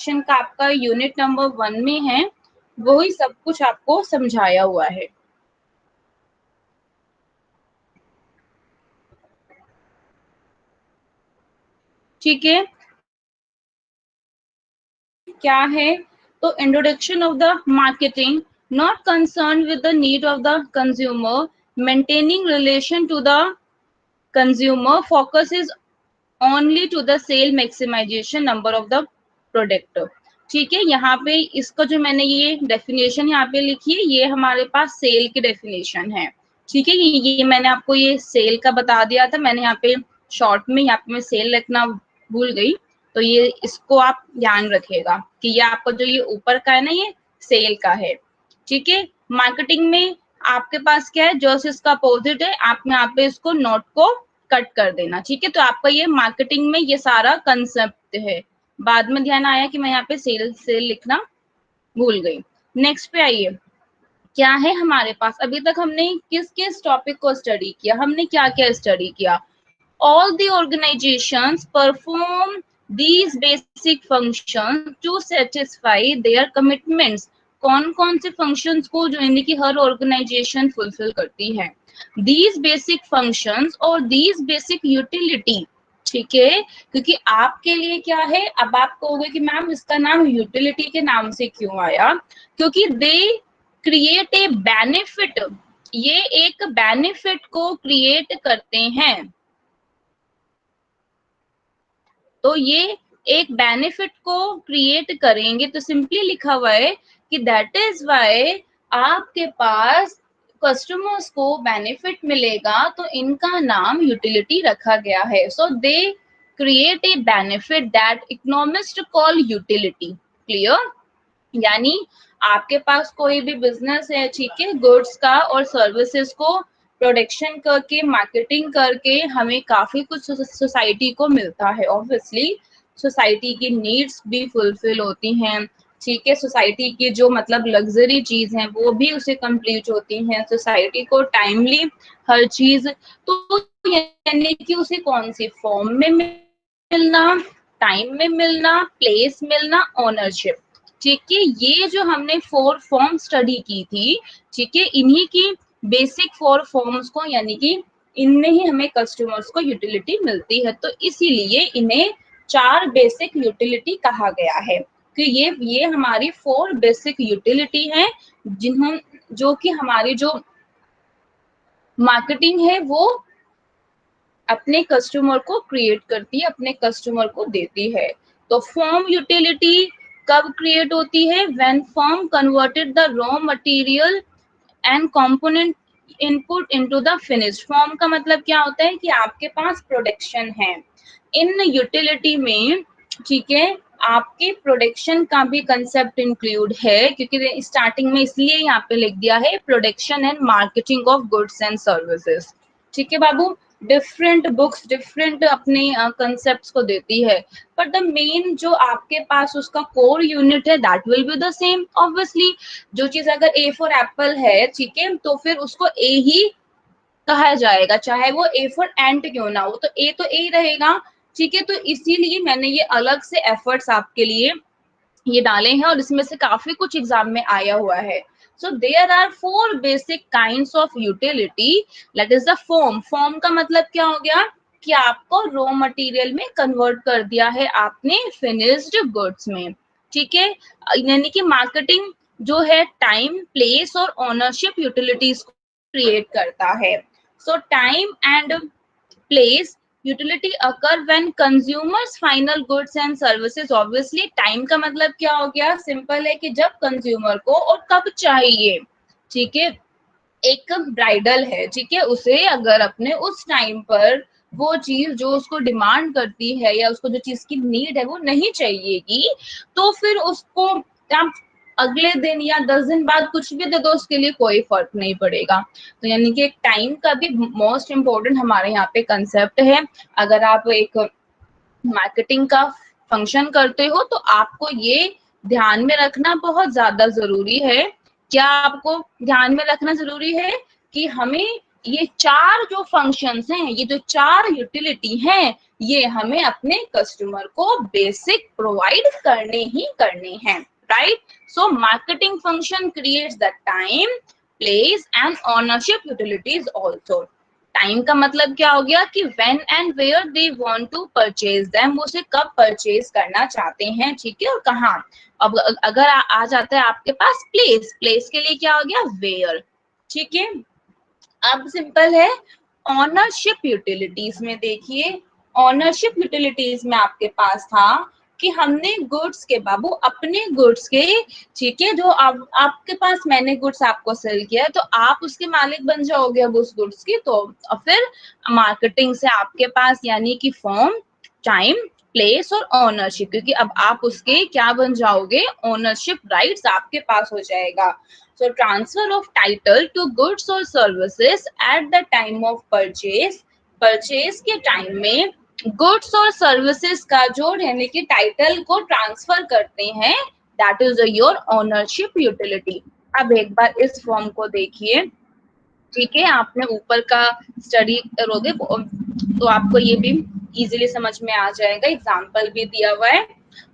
का आपका unit number 1 में है, वही सब कुछ आपको समझाया हुआ है। ठीक है, क्या है तो introduction of the marketing, not concern with the need of the consumer, maintaining relation to the consumer, focus is only to the sale maximization number of the product. ठीक है, यहाँ पे इसका जो मैंने ये डेफिनेशन यहाँ पे लिखी है, ये हमारे पास सेल की डेफिनेशन है। ठीक है, ये मैंने आपको ये सेल का बता दिया था, मैंने यहाँ पे शॉर्ट में यहाँ पे मैं सेल लिखना भूल गई, तो ये इसको आप ध्यान रखिएगा कि ये आपका जो ये ऊपर का है ना, ये सेल का है। ठीक है, मार्केटिंग में आपके पास क्या है, जो इसका अपोजिट है, आप यहाँ पे इसको नोट को कट कर देना। ठीक है, तो आपका ये मार्केटिंग में ये सारा कंसेप्ट है। बाद में ध्यान आया कि मैं यहाँ पे सेल लिखना भूल गई। नेक्स्ट पे आइए, क्या है हमारे पास, अभी तक हमने किस किस टॉपिक को स्टडी किया, हमने क्या क्या स्टडी किया। All the organisations perform these basic functions to satisfy their commitments। कौन कौन से फंक्शंस को जो यानी कि हर ऑर्गेनाइजेशन फुलफिल करती है, these basic functions और these basic utility। ठीक है, क्योंकि आपके लिए क्या है, अब आप कहोगे कि मैम इसका नाम यूटिलिटी के नाम से क्यों आया, क्योंकि दे क्रिएट ए बेनिफिट, ये एक बेनिफिट को क्रिएट करते हैं। तो ये एक बेनिफिट को क्रिएट करेंगे, तो सिंपली लिखा हुआ है कि दैट इज वाई आपके पास कस्टमर्स को बेनिफिट मिलेगा, तो इनका नाम यूटिलिटी रखा गया है। So they create a benefit that economist call utility. Clear, यानी आपके पास कोई भी बिजनेस है, ठीक है, गुड्स का और सर्विसेज को प्रोडक्शन करके मार्केटिंग करके हमें काफी कुछ सोसाइटी को मिलता है। ऑब्वियसली सोसाइटी की नीड्स भी फुलफिल होती हैं। ठीक है, सोसाइटी की जो मतलब लग्जरी चीज है वो भी उसे कंप्लीट होती हैं, सोसाइटी को टाइमली हर चीज, तो यानी कि उसे कौन सी फॉर्म में मिलना, टाइम में मिलना, प्लेस मिलना, ओनरशिप। ठीक है, ये जो हमने 4 फॉर्म स्टडी की थी, ठीक है, इन्हीं की बेसिक 4 फॉर्म्स को यानी कि इनमें ही हमें कस्टमर्स को यूटिलिटी मिलती है, तो इसीलिए इन्हें 4 बेसिक यूटिलिटी कहा गया है कि ये हमारी 4 बेसिक यूटिलिटी है, जिन्हों जो कि हमारी जो मार्केटिंग है वो अपने कस्टमर को क्रिएट करती है, अपने कस्टमर को देती है। तो फॉर्म यूटिलिटी कब क्रिएट होती है, when firm converted the raw material and component input into the finished form. का मतलब क्या होता है कि आपके पास प्रोडक्शन है, इन यूटिलिटी में, ठीक है, आपके प्रोडक्शन का भी कंसेप्ट इंक्लूड है, क्योंकि स्टार्टिंग में इसलिए यहाँ पे लिख दिया है production and marketing of goods and services. ठीक है बाबू, डिफरेंट बुक्स डिफरेंट अपने कंसेप्ट्स को देती है, पर द मेन जो आपके पास उसका कोर यूनिट है that will be the same. Obviously जो चीज अगर ए फॉर एप्पल है, ठीक है, तो फिर उसको ए ही कहा जाएगा, चाहे वो ए फॉर एंट क्यों ना हो, तो ए रहेगा। ठीक है, तो इसीलिए मैंने ये अलग से एफर्ट्स आपके लिए ये डाले हैं, और इसमें से काफी कुछ एग्जाम में आया हुआ है। So there are 4 basic kinds of utility, that is the form. Form का मतलब क्या हो गया कि आपको रॉ मटेरियल में कन्वर्ट कर दिया है आपने फिनिश्ड गुड्स में। ठीक है, यानी कि मार्केटिंग जो है टाइम, प्लेस और ओनरशिप यूटिलिटीज को क्रिएट करता है। सो time and place utility occur when consumers final goods and services। obviously time का मतलब क्या हो गया, सिंपल है कि जब कंज्यूमर को और कब चाहिए। ठीक है, एक ब्राइडल है, ठीक है, उसे अगर अपने उस टाइम पर वो चीज जो उसको डिमांड करती है या उसको जो चीज की नीड है वो नहीं चाहिएगी, तो फिर उसको आप अगले दिन या 10 दिन बाद कुछ भी दे दो, उसके लिए कोई फर्क नहीं पड़ेगा। तो यानी कि एक टाइम का भी मोस्ट इम्पोर्टेंट हमारे यहाँ पे कंसेप्ट है। अगर आप एक मार्केटिंग का फंक्शन करते हो तो आपको ये ध्यान में रखना बहुत ज्यादा जरूरी है। क्या आपको ध्यान में रखना जरूरी है कि हमें ये चार जो फंक्शंस हैं, ये जो चार यूटिलिटी हैं, ये हमें अपने कस्टमर को बेसिक प्रोवाइड करने ही करने हैं, right? So marketing function creates the time, place and ownership utilities also. Time का मतलब क्या हो गया कि when and where they want to purchase them, वो उसे कब परचेज करना चाहते हैं, ठीक है, और कहाँ। अब अगर आ जाता है आपके पास प्लेस, प्लेस के लिए क्या हो गया वेयर, ठीक है। अब सिंपल है, ऑनरशिप यूटिलिटीज में देखिए, ऑनरशिप यूटिलिटीज में आपके पास था कि हमने गुड्स के, बाबू अपने गुड्स के, ठीक है, जो आपके पास मैंने गुड्स आपको सेल किया है, तो आप उसके मालिक बन जाओगे अब उस गुड्स की। तो फिर मार्केटिंग से आपके पास यानी कि फॉर्म, टाइम, प्लेस और ओनरशिप, क्योंकि अब आप उसके क्या बन जाओगे, ओनरशिप राइट्स आपके पास हो जाएगा। So transfer of title to goods or services at the time of purchase, purchase के टाइम में गुड्स और सर्विसेज का जो यानी कि टाइटल को ट्रांसफर करते हैं, that is your ownership utility. अब एक बार इस फॉर्म को देखिए, ठीक है, आपने ऊपर का स्टडी करोगे तो आपको ये भी इजीली समझ में आ जाएगा, एग्जाम्पल भी दिया हुआ है।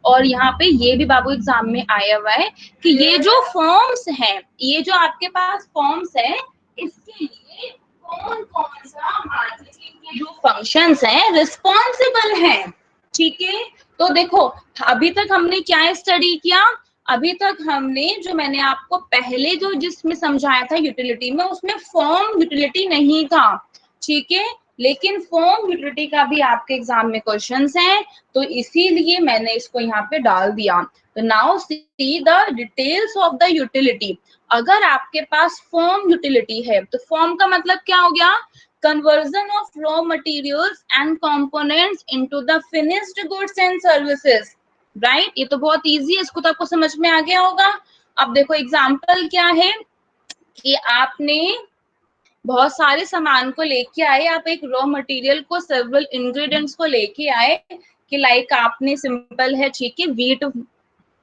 और यहाँ पे ये भी बाबू एग्जाम में आया हुआ है कि ये जो फॉर्म्स हैं, ये जो आपके पास फॉर्म्स है, इसके लिए कौन कौन सा मार्केटिंग के जो फंक्शंस हैं रिस्पॉन्सिबल हैं, ठीक है। तो देखो, अभी तक हमने क्या स्टडी किया, अभी तक हमने जो मैंने आपको पहले जो जिसमें समझाया था यूटिलिटी में, उसमें फॉर्म यूटिलिटी नहीं था, ठीक है, लेकिन फॉर्म यूटिलिटी का भी आपके एग्जाम में क्वेश्चंस हैं, तो इसीलिए मैंने इसको यहाँ पे डाल दिया। तो now see the details of the utility. अगर आपके पास फॉर्म यूटिलिटी है, तो फॉर्म का मतलब क्या हो गया, conversion of raw materials and components into the finished goods and services, right? ये तो बहुत इजी है, इसको तो आपको समझ में आ गया होगा। अब देखो एग्जाम्पल क्या है कि आपने बहुत सारे सामान को लेके आए, आप एक रॉ मटेरियल को, सेवरल इंग्रेडिएंट्स को लेके आए, कि लाइक आपने सिंपल है, ठीक है, व्हीट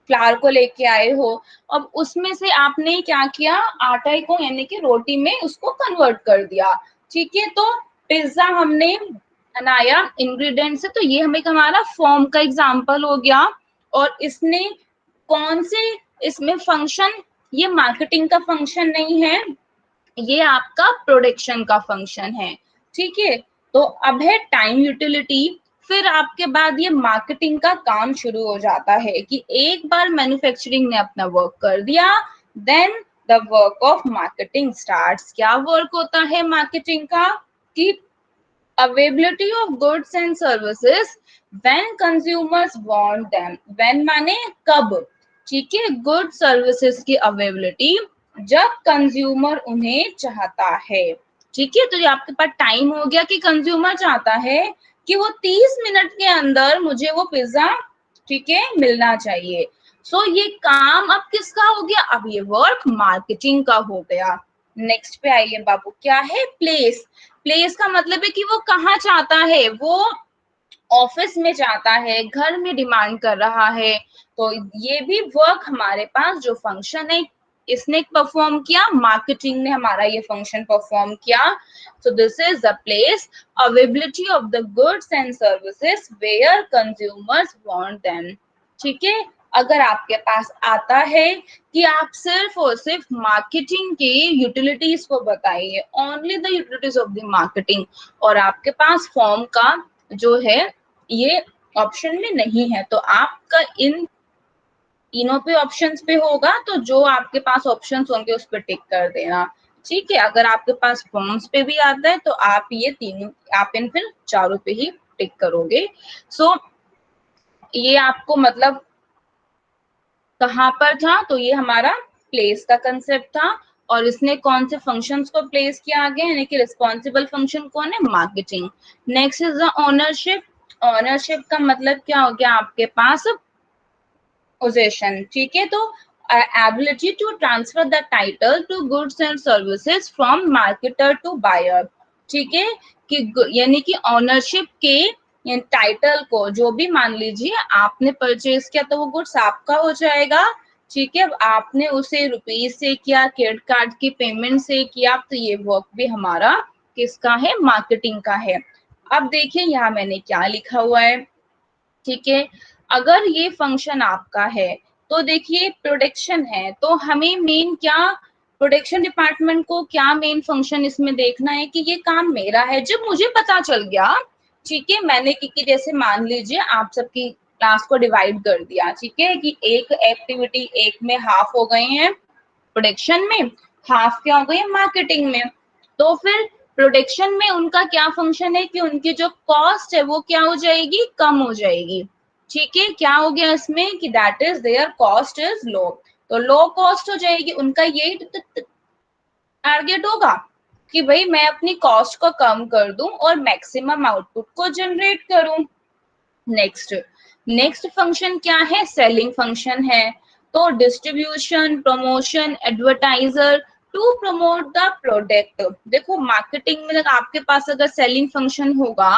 फ्लावर को लेके आए हो। अब उसमें से आपने क्या किया, आटा को यानी कि रोटी में उसको कन्वर्ट कर दिया, ठीक है। तो पिज्जा हमने बनाया इंग्रेडिएंट से, तो ये हमें हमारा फॉर्म का एग्जांपल हो गया। और इसने कौन से, इसमें फंक्शन, ये मार्केटिंग का फंक्शन नहीं है, ये आपका प्रोडक्शन का फंक्शन है, ठीक है। तो अब है टाइम यूटिलिटी। फिर आपके बाद ये मार्केटिंग का काम शुरू हो जाता है कि एक बार मैन्युफैक्चरिंग ने अपना वर्क कर दिया, then the work of marketing starts. क्या वर्क होता है मार्केटिंग का, कि availability of goods and services when consumers want them, when माने कब, ठीक है, गुड सर्विसेज की अवेलेबिलिटी जब कंज्यूमर उन्हें चाहता है, ठीक है। तो ये आपके पास टाइम हो गया कि कंज्यूमर चाहता है कि वो 30 मिनट के अंदर मुझे वो पिज्जा, ठीक है, मिलना चाहिए। सो ये काम अब किसका हो गया, अब ये वर्क मार्केटिंग का हो गया। नेक्स्ट पे आइए बाबू, क्या है प्लेस। प्लेस का मतलब है कि वो कहाँ चाहता है, वो ऑफिस में चाहता है, घर में डिमांड कर रहा है। तो ये भी वर्क हमारे पास जो फंक्शन है, इसने परफॉर्म किया, मार्केटिंग ने हमारा ये फंक्शन परफॉर्म किया। So this is the place, availability of the goods and services where consumers want them, ठीक है। अगर आपके पास आता है कि आप सिर्फ और सिर्फ मार्केटिंग के यूटिलिटीज को बताइए, only the utilities of the marketing, और आपके पास फॉर्म का जो है ये ऑप्शन में नहीं है, तो आपका इन तीनों पे ऑप्शंस पे होगा, तो जो आपके पास ऑप्शंस होंगे उस पर टिक कर देना, ठीक है। अगर आपके पास फॉर्म्स पे भी आता है तो आप ये तीनों, आप इन फिर चारों पे ही टिक करोगे। सो ये आपको मतलब कहाँ पर था, तो ये हमारा प्लेस का कंसेप्ट था, और इसने कौन से फंक्शंस को प्लेस किया आगे, यानी कि रिस्पॉन्सिबल फंक्शन कौन है, marketing. Next is the ownership. Ownership का मतलब क्या हो गया आपके पास, पोजेशन, ठीक है। तो ability to transfer the title to goods and services from marketer to buyer, ठीक है, कि यानी कि ओनरशिप के टाइटल को, जो भी मान लीजिए आपने परचेज किया तो वो गुड्स आपका हो जाएगा, ठीक है। आपने उसे रुपीज से किया, क्रेडिट कार्ड की पेमेंट से किया, तो ये वर्क भी हमारा किसका है, मार्केटिंग का है। अब देखिए यहाँ मैंने क्या लिखा हुआ है, ठीक है। अगर ये फंक्शन आपका है तो देखिए प्रोडक्शन है, तो हमें मेन क्या, प्रोडक्शन डिपार्टमेंट को क्या मेन फंक्शन इसमें देखना है कि ये काम मेरा है। जब मुझे पता चल गया, ठीक है, मैंने कि जैसे मान लीजिए आप सबकी क्लास को डिवाइड कर दिया, ठीक है, कि एक एक्टिविटी एक में हाफ हो गए हैं प्रोडक्शन में, हाफ क्या हो गई है मार्केटिंग में। तो फिर प्रोडक्शन में उनका क्या फंक्शन है कि उनकी जो कॉस्ट है वो क्या हो जाएगी, कम हो जाएगी, ठीक है। क्या हो गया इसमें कि that is there cost is low, तो लो कॉस्ट हो जाएगी, उनका यही टारगेट होगा कि भाई मैं अपनी कॉस्ट को कम कर दूं और मैक्सिमम आउटपुट को जनरेट करूं। नेक्स्ट नेक्स्ट फंक्शन क्या है, सेलिंग फंक्शन है। तो distribution, promotion, advertiser to promote the product. देखो मार्केटिंग में आपके पास अगर सेलिंग फंक्शन होगा,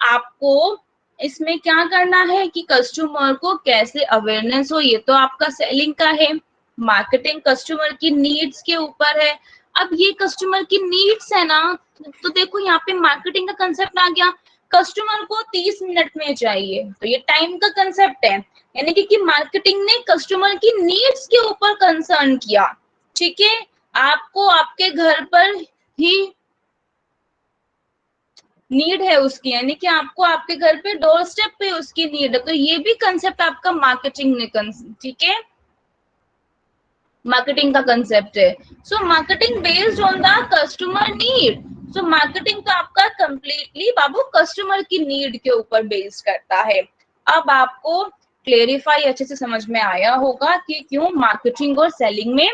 आपको इसमें क्या करना है कि कस्टमर को कैसे अवेयरनेस हो, ये तो आपका सेलिंग का है। मार्केटिंग कस्टमर की नीड्स के ऊपर है। अब ये कस्टमर की नीड्स है ना, तो देखो यहाँ पे मार्केटिंग का कंसेप्ट आ गया। कस्टमर को 30 मिनट में चाहिए, तो ये टाइम का कंसेप्ट है, यानी कि मार्केटिंग ने कस्टमर की नीड्स के ऊपर कंसर्न किया, ठीक है। आपको आपके घर पर ही नीड है उसकी, यानी कि आपको आपके घर पे डोर स्टेप पे उसकी नीड है, तो ये भी कंसेप्ट आपका मार्केटिंग ने, ठीक है, मार्केटिंग का कंसेप्ट है। So marketing based on the customer need. So marketing तो आपका कंप्लीटली बाबू कस्टमर की नीड के ऊपर बेस्ड करता है। अब आपको क्लेरिफाई अच्छे से समझ में आया होगा कि क्यों मार्केटिंग और सेलिंग में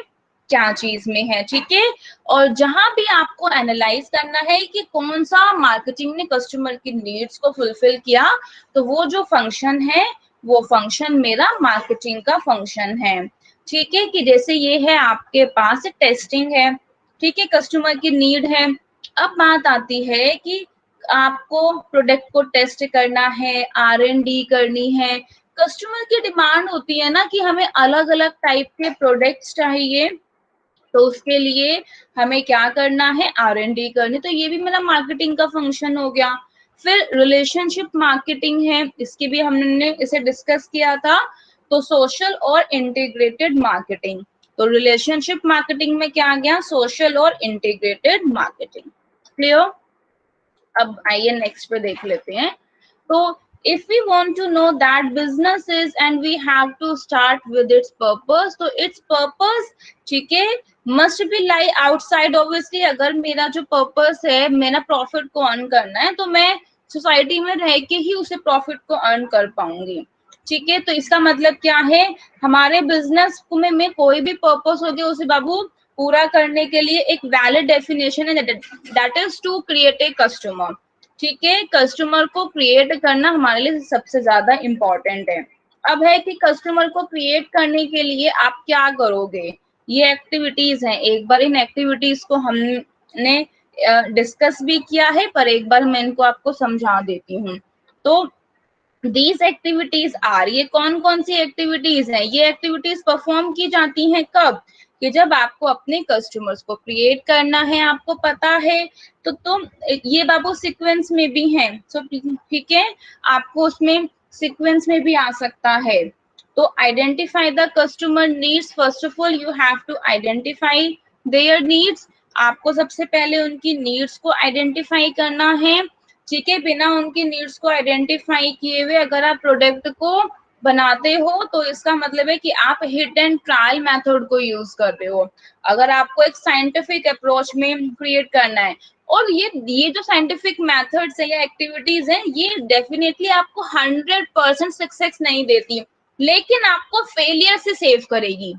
क्या चीज में है, ठीक है। और जहां भी आपको एनालाइज करना है कि कौन सा मार्केटिंग ने कस्टमर की नीड्स को फुलफिल किया, तो वो जो फंक्शन है वो फंक्शन मेरा मार्केटिंग का फंक्शन है, ठीक है। कि जैसे ये है आपके पास टेस्टिंग है, ठीक है, कस्टमर की नीड है। अब बात आती है कि आपको प्रोडक्ट को टेस्ट करना है, R&D करनी है। कस्टमर की डिमांड होती है ना कि हमें अलग अलग टाइप के प्रोडक्ट्स चाहिए, तो उसके लिए हमें क्या करना है, R&D करनी, तो ये भी मेरा मार्केटिंग का फंक्शन हो गया। फिर रिलेशनशिप मार्केटिंग है, इसकी भी हमने इसे डिस्कस किया था। तो सोशल और इंटीग्रेटेड मार्केटिंग, तो रिलेशनशिप मार्केटिंग में क्या आ गया, सोशल और इंटीग्रेटेड मार्केटिंग। क्लियर। अब आइए नेक्स्ट पे देख लेते हैं। तो if we want to know that business is and we have to start with its purpose, तो its purpose, ठीक है, must be lie outside obviously। अगर मेरा जो पर्पस है, मेरा प्रॉफिट को अर्न करना है, तो मैं सोसाइटी में रह के ही उसे प्रॉफिट को अर्न कर पाऊंगी, ठीक है। तो इसका मतलब क्या है, हमारे बिजनेस में कोई भी पर्पस हो गया, उसे बाबू पूरा करने के लिए एक वैलिड डेफिनेशन है, that is to create a customer, ठीक है। कस्टमर को क्रिएट करना हमारे लिए सबसे ज्यादा इम्पोर्टेंट है। अब है कि कस्टमर को क्रिएट करने के लिए आप क्या करोगे, ये एक्टिविटीज हैं। एक बार इन एक्टिविटीज को हमने डिस्कस भी किया है, पर एक बार मैं इनको आपको समझा देती हूँ। तो दीज एक्टिविटीज आर, ये कौन कौन सी एक्टिविटीज हैं, ये एक्टिविटीज परफॉर्म की जाती हैं कब, कि जब आपको अपने कस्टमर्स को क्रिएट करना है, आपको पता है। तो तुम ये बाबू सीक्वेंस में भी हैं, सो ठीक है, आपको उसमें सीक्वेंस में भी आ सकता है। तो identify the customer needs, first of all you have to identify their needs. आपको सबसे पहले उनकी नीड्स को आइडेंटिफाई करना है, ठीक है। बिना उनकी नीड्स को आइडेंटिफाई किए हुए अगर आप प्रोडक्ट को बनाते हो, तो इसका मतलब है कि आप हिट एंड ट्रायल मेथड को यूज कर रहे हो। अगर आपको एक साइंटिफिक अप्रोच में क्रिएट करना है, और ये जो साइंटिफिक मेथड्स है या एक्टिविटीज हैं, ये डेफिनेटली आपको 100% सक्सेस नहीं देती, लेकिन आपको फेलियर से सेव करेगी।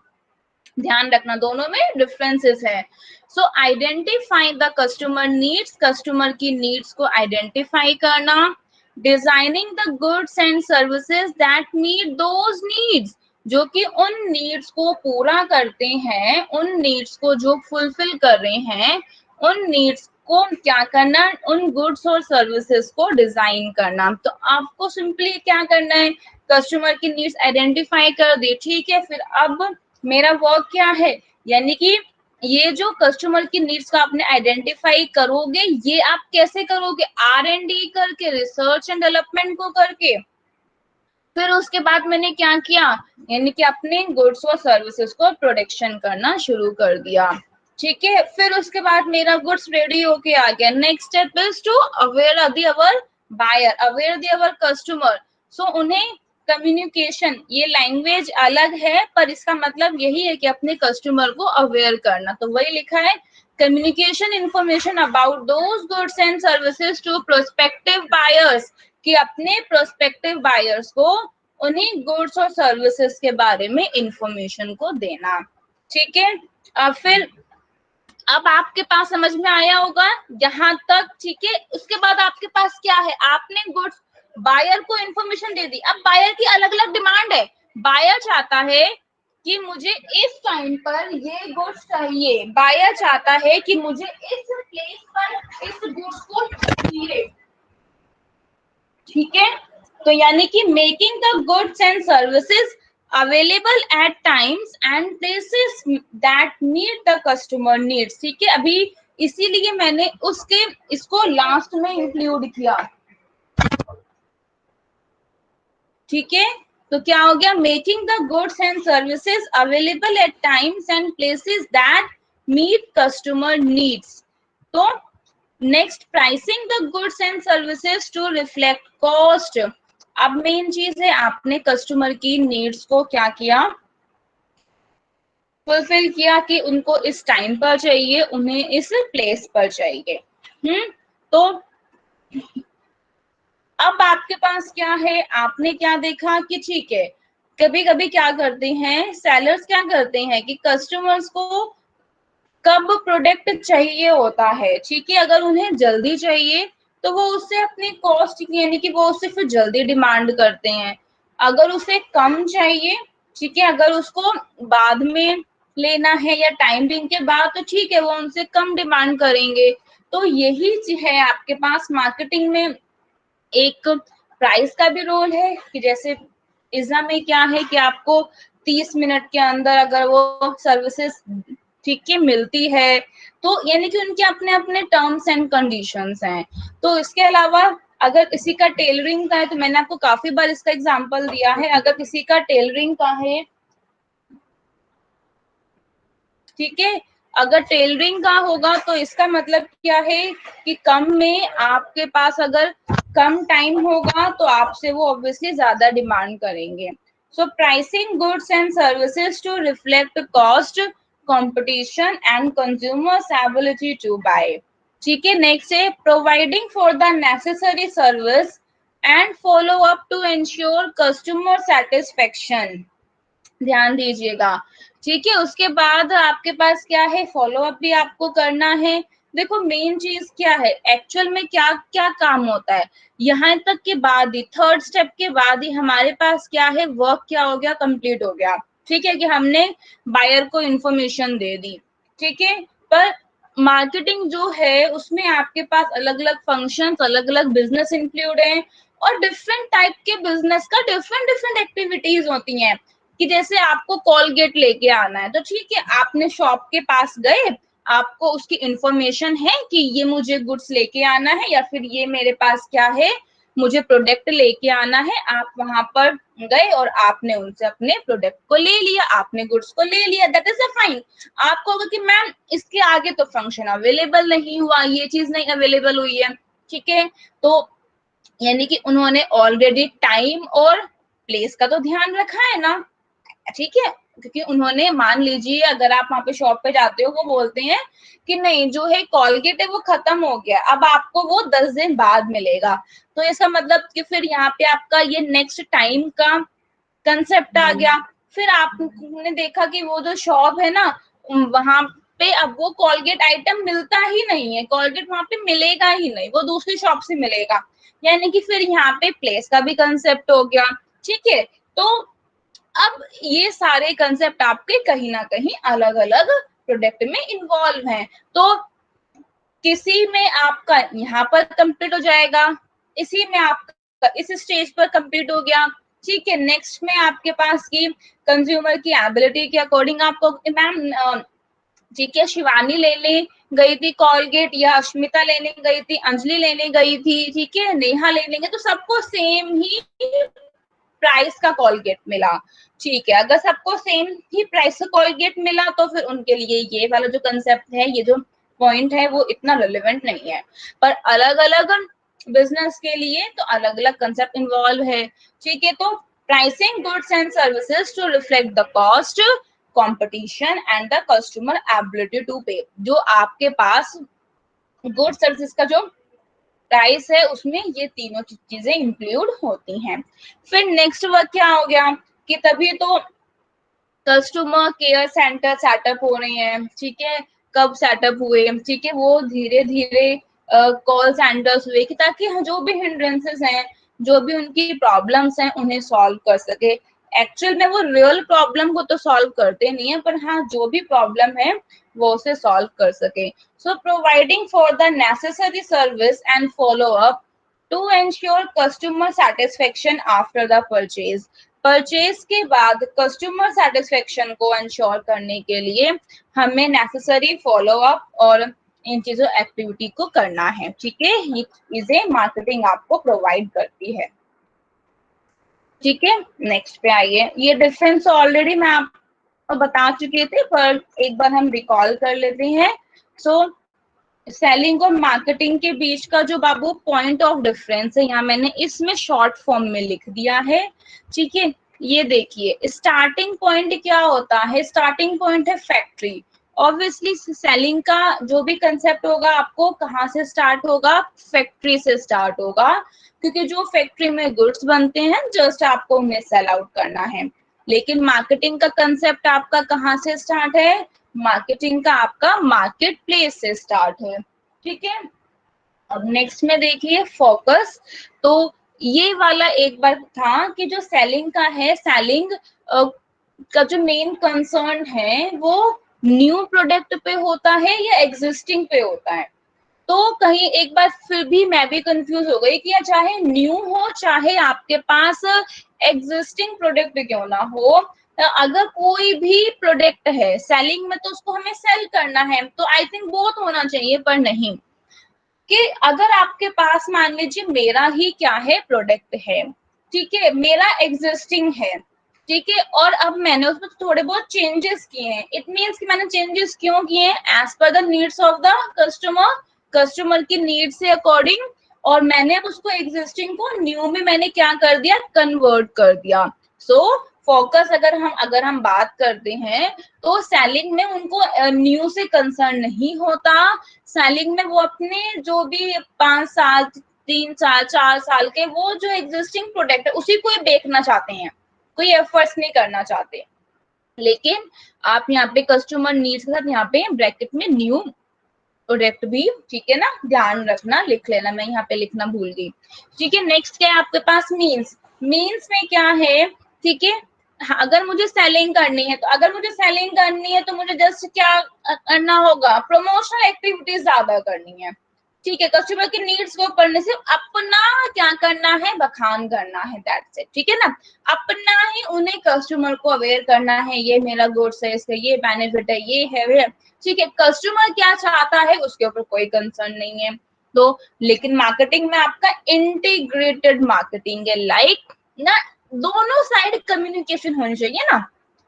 ध्यान रखना, दोनों में डिफरेंसेस है। So identify the customer needs, customer की नीड्स को आइडेंटिफाई करना। Designing the goods and services that meet those needs, जो कि उन नीड्स को पूरा करते हैं, उन नीड्स को जो फुलफिल कर रहे हैं, उन नीड्स को क्या करना, उन गुड्स और सर्विसेज को डिजाइन करना। तो आपको सिंपली क्या करना है, कस्टमर की नीड्स आइडेंटिफाई कर दी, ठीक है। फिर अब मेरा वर्क क्या है, यानी कि ये जो कस्टमर की नीड्स का आपने आइडेंटिफाई करोगे, ये आप कैसे करोगे? R&D करके, रिसर्च एंड डेवलपमेंट को करके। फिर उसके बाद मैंने क्या किया, यानी कि अपने गुड्स और सर्विसेज को प्रोडक्शन करना शुरू कर दिया। ठीक है, फिर उसके बाद मेरा गुड्स रेडी होके आ गया। Next step is to aware our buyer, aware our customer. So उन्हें कम्युनिकेशन, ये लैंग्वेज अलग है पर इसका मतलब यही है कि अपने कस्टमर को अवेयर करना। तो वही लिखा है, communication information about those goods and services to prospective buyers, कि अपने प्रोस्पेक्टिव बायर्स को उन्हीं गुड्स और सर्विसेज के बारे में इंफॉर्मेशन को देना। ठीक है, फिर अब आपके पास समझ में आया होगा यहाँ तक। ठीक है, उसके बाद आपके पास क्या है, आपने गुड्स, बायर को इंफॉर्मेशन दे दी। अब बायर की अलग अलग डिमांड है। बायर चाहता है कि मुझे इस टाइम पर ये गुड्स चाहिए, बायर चाहता है कि मुझे इस प्लेस पर इस गुड्स को चाहिए। ठीक है, तो यानी कि making the goods and services available at times and places that meet the customer needs. ठीक है, अभी इसीलिए मैंने उसके इसको लास्ट में इंक्लूड किया। ठीक है, तो क्या हो गया, making the goods and services available at times and places that meet customer needs. तो next, pricing the goods and services to reflect cost. अब मेन चीज है, आपने कस्टमर की नीड्स को क्या किया, फुलफिल किया कि उनको इस टाइम पर चाहिए, उन्हें इस प्लेस पर चाहिए। तो अब आपके पास क्या है, आपने क्या देखा कि ठीक है, कभी कभी क्या करते हैं सेलर्स, क्या करते हैं कि कस्टमर्स को कब प्रोडक्ट चाहिए होता है। ठीक है, अगर उन्हें जल्दी चाहिए तो वो उससे अपनी कॉस्ट, यानी कि वो उससे फिर जल्दी डिमांड करते हैं। अगर उसे कम चाहिए, ठीक है, अगर उसको बाद में लेना है या टाइम बिंग के बाद, तो ठीक है, वो उनसे कम डिमांड करेंगे। तो यही है आपके पास मार्केटिंग में, एक प्राइस का भी रोल है कि जैसे पिज्जा में क्या है कि आपको 30 मिनट के अंदर अगर वो सर्विसेज ठीक है मिलती है, तो यानी कि उनके अपने अपने टर्म्स एंड कंडीशंस हैं। तो इसके अलावा अगर किसी का टेलरिंग का है, तो मैंने आपको काफी बार इसका एग्जांपल दिया है, अगर किसी का टेलरिंग का है, ठीक है, अगर टेलरिंग का होगा तो इसका मतलब क्या है कि कम में आपके पास अगर कम टाइम होगा तो आपसे वो ऑब्वियसली ज्यादा डिमांड करेंगे। So pricing goods and services to reflect cost, competition and consumers ability to buy. ठीक है, नेक्स्ट है providing for the necessary service and follow up to ensure customer satisfaction. ध्यान दीजिएगा। ठीक है, उसके बाद आपके पास क्या है, फॉलो अप भी आपको करना है। देखो मेन चीज क्या है, एक्चुअल में क्या क्या काम होता है, यहाँ तक के बाद ही, थर्ड स्टेप के बाद ही हमारे पास क्या है, वर्क क्या हो गया, कंप्लीट हो गया। ठीक है, कि हमने बायर को इंफॉर्मेशन दे दी। ठीक है, पर मार्केटिंग जो है उसमें आपके पास अलग अलग फंक्शंस, अलग अलग बिजनेस इंक्लूड है, और डिफरेंट टाइप के बिजनेस का डिफरेंट डिफरेंट एक्टिविटीज होती हैं। कि जैसे आपको कोलगेट लेके आना है, तो ठीक है, आपने शॉप के पास गए, आपको उसकी इंफॉर्मेशन है कि ये मुझे गुड्स लेके आना है, या फिर ये मेरे पास क्या है, मुझे प्रोडक्ट लेके आना है। आप वहां पर गए और आपने उनसे अपने प्रोडक्ट को ले लिया, आपने गुड्स को ले लिया, दैट इज अ फाइन। आपको होगा कि मैम इसके आगे तो फंक्शन अवेलेबल नहीं हुआ, ये चीज नहीं अवेलेबल हुई है। ठीक है, तो यानी कि उन्होंने ऑलरेडी टाइम और प्लेस का तो ध्यान रखा है ना। ठीक है, क्योंकि उन्होंने, मान लीजिए अगर आप वहां पे शॉप पे जाते हो, वो बोलते हैं कि नहीं जो है कोलगेट है वो खत्म हो गया, अब आपको वो 10 दिन बाद मिलेगा। तो इसका मतलब कि फिर यहाँ पे आपका ये नेक्स्ट टाइम का कंसेप्ट आ गया। फिर आपने देखा कि वो जो शॉप है ना, वहां पे अब वो कोलगेट आइटम मिलता ही नहीं है, कोलगेट वहां पे मिलेगा ही नहीं, वो दूसरी शॉप से मिलेगा। यानी कि फिर यहाँ पे प्लेस का भी कंसेप्ट हो गया। ठीक है, तो अब ये सारे कंसेप्ट आपके कहीं ना कहीं अलग अलग प्रोडक्ट में इन्वॉल्व हैं। तो किसी में आपका यहाँ पर कंप्लीट हो जाएगा, इसी में आपका इस स्टेज पर कंप्लीट हो गया। ठीक है, नेक्स्ट में आपके पास की कंज्यूमर की एबिलिटी के अकॉर्डिंग आपको, मैम ठीक है, शिवानी लेने गई थी कॉलगेट, या अश्मिता लेने गई थी, अंजलि लेने गई थी, ठीक है, नेहा लेने गई, तो सबको सेम ही प्राइस का कॉलगेट मिला। ठीक है, अगर सबको सेम ही प्राइस का कॉलगेट मिला तो फिर उनके लिए ये वाला जो कंसेप्ट है, ये जो पॉइंट है, वो इतना रिलेवेंट नहीं है। पर अलग अलग बिजनेस के लिए तो अलग अलग कंसेप्ट इन्वॉल्व है। ठीक है, तो pricing goods and services to reflect the cost, competition and the customer ability to pay. जो आपके पास गुड सर्विसेज का जो प्राइस है, उसमें ये तीनों चीजें इंक्लूड होती हैं। फिर नेक्स्ट वर्क क्या हो गया कि तभी तो कस्टमर केयर सेंटर सेटअप हो रहे हैं। ठीक है, कब सेटअप हुए, ठीक है, वो धीरे धीरे कॉल सेंटर्स हुए कि ताकि जो भी हिंड्रेंसेस हैं, जो भी उनकी प्रॉब्लम्स हैं, उन्हें सॉल्व कर सके। एक्चुअल में वो रियल प्रॉब्लम को तो सॉल्व करते नहीं है, पर हाँ, जो भी प्रॉब्लम है वो उसे सॉल्व कर सके। So providing for the necessary service and follow up to ensure customer satisfaction after the purchase. Purchase के बाद कस्टमर सेटिस्फेक्शन को इंश्योर करने के लिए हमें नेसेसरी फॉलो अप और इन चीजों एक्टिविटी को करना है। ठीक है, ये चीजें मार्केटिंग आपको प्रोवाइड करती है। ठीक है, नेक्स्ट पे आइए। ये डिफरेंस ऑलरेडी मैं आपको बता चुके थे, पर एक बार हम रिकॉल कर लेते हैं। सो सेलिंग और मार्केटिंग के बीच का जो बाबू पॉइंट ऑफ डिफरेंस है, यहाँ मैंने इसमें शॉर्ट फॉर्म में लिख दिया है। ठीक है, ये देखिए, स्टार्टिंग पॉइंट क्या होता है, स्टार्टिंग पॉइंट है फैक्ट्री। ऑब्वियसली सेलिंग का जो भी कंसेप्ट होगा, आपको कहाँ से स्टार्ट होगा, फैक्ट्री से स्टार्ट होगा, क्योंकि जो फैक्ट्री में गुड्स बनते हैं, जस्ट आपको उन्हें सेल आउट करना है। लेकिन मार्केटिंग का कंसेप्ट आपका कहाँ से स्टार्ट है, मार्केटिंग का आपका मार्केट प्लेस से स्टार्ट है। ठीक है, अब नेक्स्ट में देखिए फोकस। तो ये वाला एक बार था कि जो सेलिंग का है, सेलिंग का जो मेन कंसर्न है वो न्यू प्रोडक्ट पे होता है या एग्जिस्टिंग पे होता है। तो कहीं एक बार फिर भी मैं भी कंफ्यूज हो गई कि या चाहे न्यू हो, चाहे आपके पास एग्जिस्टिंग प्रोडक्ट क्यों ना हो, अगर कोई भी प्रोडक्ट है सेलिंग में तो उसको हमें सेल करना है, तो आई थिंक बोथ होना चाहिए। पर नहीं, कि अगर आपके पास मान लीजिए मेरा ही क्या है प्रोडक्ट है, ठीक है, मेरा एग्जिस्टिंग है, ठीक है, और अब मैंने उसमें थोड़े बहुत चेंजेस किए हैं। इट मीन्स कि मैंने चेंजेस क्यों किए हैं, as per the needs of the customer, customer की नीड से अकॉर्डिंग, और मैंने अब उसको एग्जिस्टिंग को न्यू में मैंने क्या कर दिया, कन्वर्ट कर दिया। सो फोकस अगर हम बात करते हैं, तो सेलिंग में उनको न्यू से कंसर्न नहीं होता। सेलिंग में वो अपने जो भी 5 साल, 3 साल, 4 साल के वो जो एग्जिस्टिंग प्रोडक्ट है उसी को ही बेचना चाहते हैं, कोई एफर्ट्स नहीं करना चाहते। लेकिन आप यहाँ पे कस्टमर नीड्स के साथ यहाँ पे ब्रैकेट में न्यू प्रोडक्ट भी, ठीक है ना, ध्यान रखना, लिख लेना, मैं यहाँ पे लिखना भूल गई। ठीक है, नेक्स्ट क्या है आपके पास, मीन्स। मीन्स में क्या है, ठीक है, अगर मुझे सेलिंग करनी है, तो अगर मुझे सेलिंग करनी है तो मुझे जस्ट क्या करना होगा, प्रमोशनल एक्टिविटीज ज्यादा करनी है। ठीक है, कस्टमर की नीड्स को करने से अपना क्या करना है, बखान करना है, दैट्स इट। ठीक है ना, अपना ही उन्हें कस्टमर को अवेयर करना है, ये मेरा गुड्स है, इसका ये बेनिफिट है, ये है। ठीक है, कस्टमर क्या चाहता है उसके ऊपर कोई कंसर्न नहीं है। तो लेकिन मार्केटिंग में आपका इंटीग्रेटेड मार्केटिंग है, लाइक ना, दोनों साइड कम्युनिकेशन होनी चाहिए ना।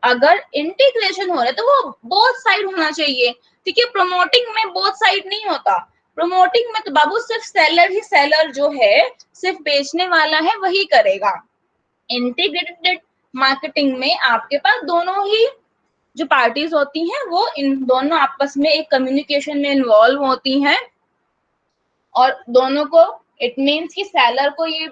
अगर इंटीग्रेशन हो रहा है तो वो बोथ साइड होना चाहिए। ठीक है, प्रमोटिंग में बोथ साइड नहीं होता। प्रमोटिंग में तो बाबू सिर्फ सेलर ही, सेलर जो है सिर्फ बेचने वाला है वही करेगा। इंटीग्रेटेड मार्केटिंग में आपके पास दोनों ही जो पार्टीज होती हैं, वो इन दोनों आपस में एक कम्युनिकेशन में इन्वॉल्व होती हैं, और दोनों को, इट मीन्स कि सेलर को ये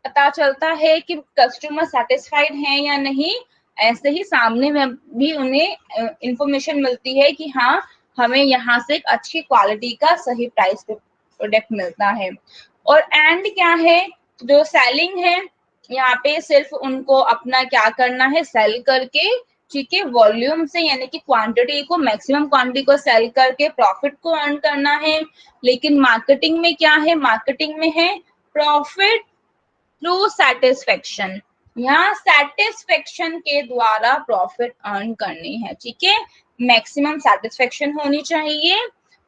पता चलता है कि कस्टमर सेटिस्फाइड है या नहीं, ऐसे ही सामने में भी उन्हें इंफॉर्मेशन मिलती है कि हाँ, हमें यहाँ से एक अच्छी क्वालिटी का सही प्राइस पे प्रोडक्ट मिलता है। और एंड क्या है, जो सेलिंग है, यहाँ पे सिर्फ उनको अपना क्या करना है, सेल करके, ठीक है, वॉल्यूम से, यानी कि क्वांटिटी को, मैक्सिमम क्वांटिटी को सेल करके प्रॉफिट को अर्न करना है। लेकिन मार्केटिंग में क्या है, मार्केटिंग में है प्रॉफिट थ्रू सेटिस्फेक्शन। यहाँ सेटिस्फेक्शन के द्वारा प्रॉफिट अर्न करनी है, ठीक है। मैक्सिमम सेटिस्फेक्शन होनी चाहिए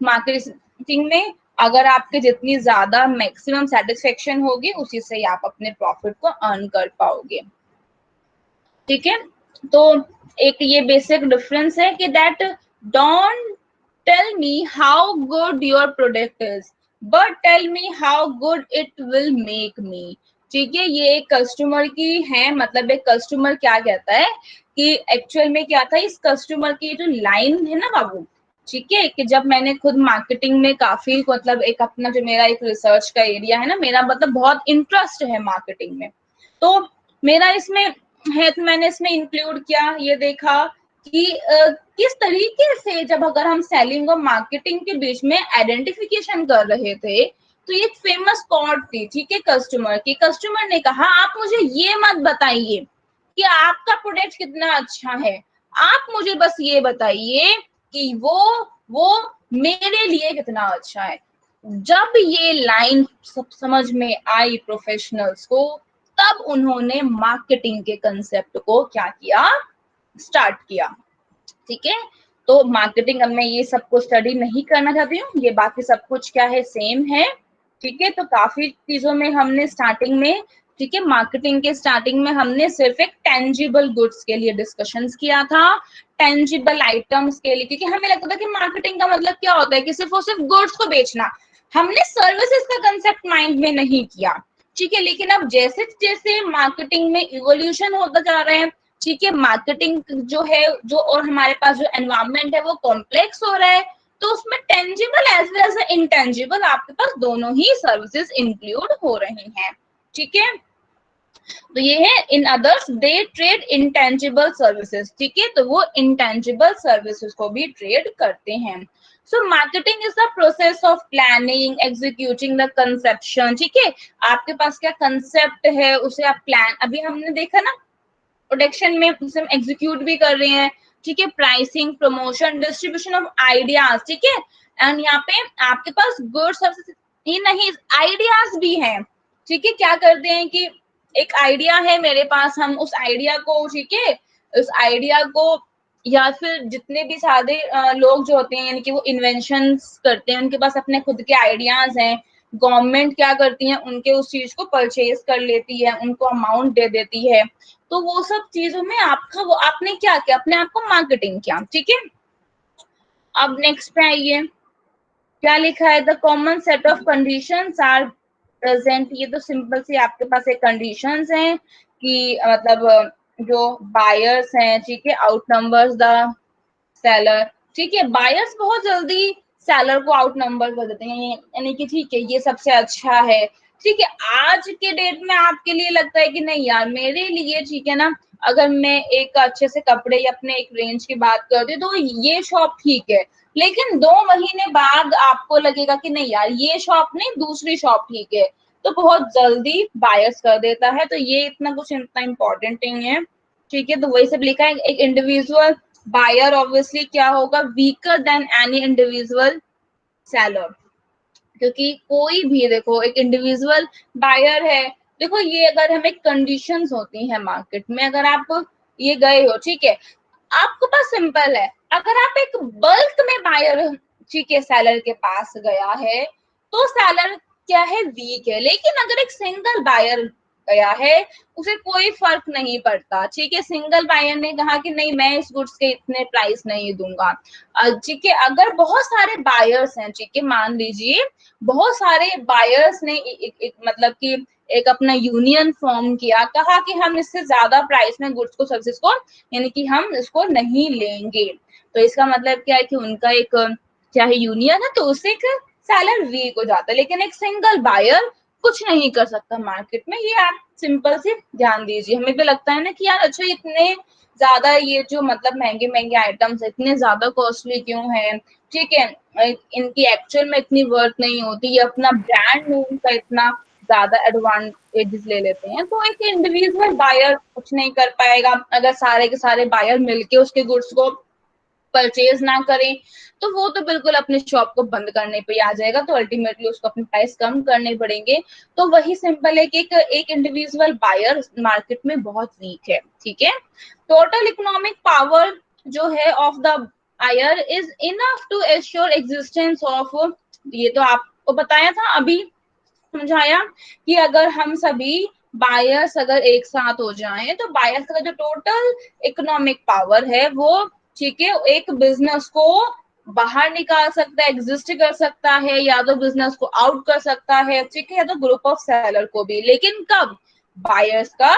मार्केटिंग में। अगर आपके जितनी ज्यादा मैक्सिमम सेटिस्फेक्शन होगी, उसी से आप अपने प्रॉफिट को अर्न कर पाओगे, ठीक है। तो एक ये बेसिक डिफरेंस है कि that don't tell me how good your product is, but tell me how good it will make me, ठीक है। ये एक कस्टमर की है, मतलब एक कस्टमर क्या कहता है कि एक्चुअल में क्या था, इस कस्टमर की जो लाइन है ना बाबू, ठीक है, कि जब मैंने खुद मार्केटिंग में काफी मतलब एक अपना जो मेरा एक रिसर्च का एरिया है ना, मेरा मतलब बहुत इंटरेस्ट है मार्केटिंग में, तो मेरा इसमें है, तो मैंने इसमें इंक्लूड किया, ये देखा कि किस तरीके से जब अगर हम सेलिंग और मार्केटिंग के बीच में आइडेंटिफिकेशन कर रहे थे, तो ये फेमस कॉर्ड थी, ठीक है, कस्टमर की। कस्टमर ने कहा आप मुझे ये मत बताइए कि आपका प्रोडक्ट कितना अच्छा है, आप मुझे बस ये बताइए कि वो मेरे लिए कितना अच्छा है। जब ये लाइन समझ में आई प्रोफेशनल्स को, तब उन्होंने मार्केटिंग के कंसेप्ट को क्या किया, स्टार्ट किया, ठीक है। तो मार्केटिंग, अब मैं ये सब कुछ स्टडी नहीं करना चाहती हूँ, ये बाकी सब कुछ क्या है, सेम है, ठीक है। तो काफी चीजों में हमने स्टार्टिंग में, ठीक है, मार्केटिंग के स्टार्टिंग में हमने सिर्फ एक टेंजिबल गुड्स के लिए डिस्कशंस किया था, टेंजिबल आइटम्स के लिए, क्योंकि हमें लगता था कि मार्केटिंग का मतलब क्या होता है कि सिर्फ और सिर्फ गुड्स को बेचना। हमने सर्विसेज का कंसेप्ट माइंड में नहीं किया, ठीक है। लेकिन अब जैसे जैसे मार्केटिंग में इवोल्यूशन होता जा रहा है, ठीक है, मार्केटिंग जो है, जो और हमारे पास जो एनवायरमेंट है वो कॉम्प्लेक्स हो रहा है, तो उसमें tangible as well as intangible आपके पास दोनों ही सर्विसेज इंक्लूड हो रही हैं, ठीक है। तो ये है in others they trade intangible services, ठीक है, तो वो इंटेंजिबल सर्विसेज को भी ट्रेड करते हैं। So marketing is the process of planning executing the conception, ठीक है। आपके पास क्या कंसेप्ट है, उसे आप प्लान, अभी हमने देखा ना प्रोडक्शन में उसे हम एग्जीक्यूट भी कर रहे हैं, ठीक है, pricing, promotion, distribution of ideas, ठीक है। एंड यहाँ पे आपके पास गुड्स सर्विसेज ही नहीं, आइडियाज भी हैं, ठीक है। क्या करते हैं कि एक आइडिया है मेरे पास, हम उस आइडिया को, ठीक है, उस आइडिया को, या फिर जितने भी सारे लोग जो होते हैं, यानी कि वो इन्वेंशंस करते हैं, उनके पास अपने खुद के आइडियाज हैं, गवर्नमेंट क्या करती है, उनके उस चीज को परचेज कर लेती है, उनको अमाउंट दे देती है, तो वो सब चीजों में आपका वो आपने क्या किया, अपने आप को मार्केटिंग किया, ठीक है। अब नेक्स्ट पे आइए, क्या लिखा है, the common set of conditions are present, ये तो सिंपल सी आपके पास एक कंडीशंस हैं कि मतलब जो बायर्स हैं, ठीक है, आउट नंबर्स द सेलर, ठीक है, बायर्स बहुत जल्दी सेलर को आउट नंबर कर देते हैं, यानी कि ठीक है ये सबसे अच्छा है, ठीक है। आज के डेट में आपके लिए लगता है कि नहीं यार मेरे लिए, ठीक है ना, अगर मैं एक अच्छे से कपड़े या अपने एक रेंज की बात करती हूँ तो ये शॉप ठीक है, लेकिन 2 महीने बाद आपको लगेगा कि नहीं यार ये शॉप नहीं, दूसरी शॉप ठीक है, तो बहुत जल्दी बायर्स कर देता है, तो ये इतना कुछ इतना इम्पोर्टेंट नहीं है, ठीक है। तो वही सब लिखा है, एक इंडिविजुअल बायर ऑब्वियसली क्या होगा, weaker then any individual seller, क्योंकि कोई भी देखो एक इंडिविजुअल बायर है, देखो ये अगर हमें कंडीशंस होती है मार्केट में, अगर आप ये गए हो, ठीक है, आपके पास सिंपल है, अगर आप एक बल्क में बायर, ठीक है, सेलर के पास गया है, तो सेलर क्या है, वीक है, लेकिन अगर एक सिंगल बायर गया है, उसे कोई फर्क नहीं पड़ता, ठीक है, सिंगल बायर ने कहा कि नहीं मैं इस गुड्स के इतने प्राइस नहीं दूंगा, ठीक है। अगर बहुत सारे बायर्स हैं, ठीक है, मान लीजिए बहुत सारे बायर्स ने मतलब कि एक अपना यूनियन फॉर्म किया, कहा कि हम इससे ज्यादा प्राइस में गुड्स को सर्विसेज को, यानी कि हम इसको नहीं लेंगे, तो इसका मतलब क्या है कि उनका एक चाहे यूनियन है तो उससे एक सेलर वीक हो जाता है, लेकिन एक सिंगल बायर कुछ नहीं कर सकता मार्केट में, ये आप सिंपल से ध्यान दीजिए। हमें भी लगता है ना कि यार अच्छा इतने ज्यादा ये जो मतलब महंगे महंगे आइटम्स इतने ज्यादा कॉस्टली क्यों है, ठीक है, इनकी एक्चुअल में इतनी वर्थ नहीं होती, ये अपना ब्रांड नेम का इतना ज्यादा एडवांटेजेस ले लेते हैं, तो एक इंडिविजुअल बायर कुछ नहीं कर पाएगा, अगर सारे के सारे बायर मिलके उसके गुड्स को परचेज ना करें, तो वो तो बिल्कुल अपने शॉप को बंद करने पे आ जाएगा, तो अल्टीमेटली उसको अपने प्राइस कम करने पड़ेंगे। तो वही सिंपल है कि एक इंडिविजुअल बायर मार्केट में बहुत वीक है, ठीक है। टोटल इकोनॉमिक पावर जो है of the buyer is enough to assure existence of, ये तो आपको बताया था अभी, समझाया कि अगर हम सभी बायर्स अगर एक साथ हो जाएं तो बायर्स का जो टोटल इकोनॉमिक पावर है वो, ठीक है, एक बिजनेस को बाहर निकाल सकता है, एग्जिस्ट कर सकता है, या तो बिजनेस को आउट कर सकता है, ठीक है, या तो ग्रुप ऑफ सेलर को भी, लेकिन कब? बायर्स का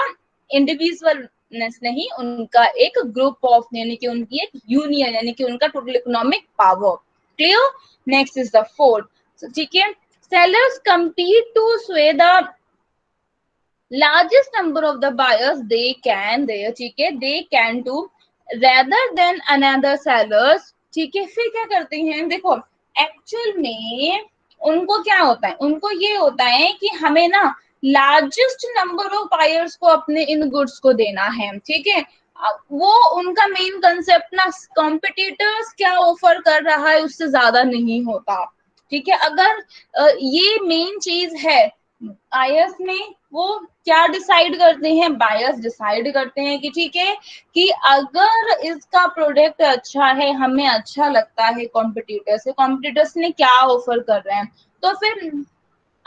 इंडिविजुअलनेस नहीं, उनका एक ग्रुप ऑफ, यानी कि उनकी एक यूनियन, यानी कि उनका total economic power. Clear? Next is the fourth, ठीक है, sellers compete to sway the largest number of the buyers ठीक है, they can do rather than another sellers, ठीक है। फिर क्या करते हैं, देखो एक्चुअल में उनको क्या होता है, उनको ये होता है कि हमें ना लार्जेस्ट नंबर ऑफ बायर्स को अपने इन गुड्स को देना है, ठीक है। वो उनका मेन कंसेप्ट ना कॉम्पिटिटर्स क्या ऑफर कर रहा है उससे ज्यादा नहीं होता, ठीक है। अगर ये मेन चीज है बायर्स में, वो क्या डिसाइड करते हैं, बायर्स डिसाइड करते हैं कि ठीक है कि अगर इसका प्रोडक्ट अच्छा है, हमें अच्छा लगता है, कॉम्पिटिटर्स ने क्या ऑफर कर रहे हैं, तो फिर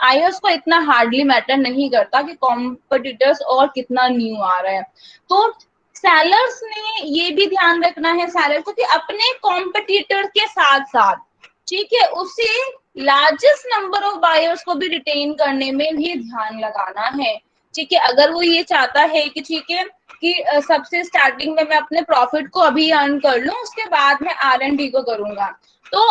आयर्स को इतना हार्डली मैटर नहीं करता कि कॉम्पिटिटर्स और कितना न्यू आ रहा है। तो सेलर्स ने ये भी ध्यान रखना है सेलर को कि अपने कॉम्पिटिटर के साथ साथ, ठीक है, उसे लार्जेस्ट नंबर ऑफ बायर्स को भी रिटेन करने में भी ध्यान लगाना है, ठीक है। अगर वो ये चाहता है कि ठीक है कि सबसे स्टार्टिंग में मैं अपने प्रॉफिट को अभी अर्न कर लूं, उसके बाद मैं R&D को करूंगा, तो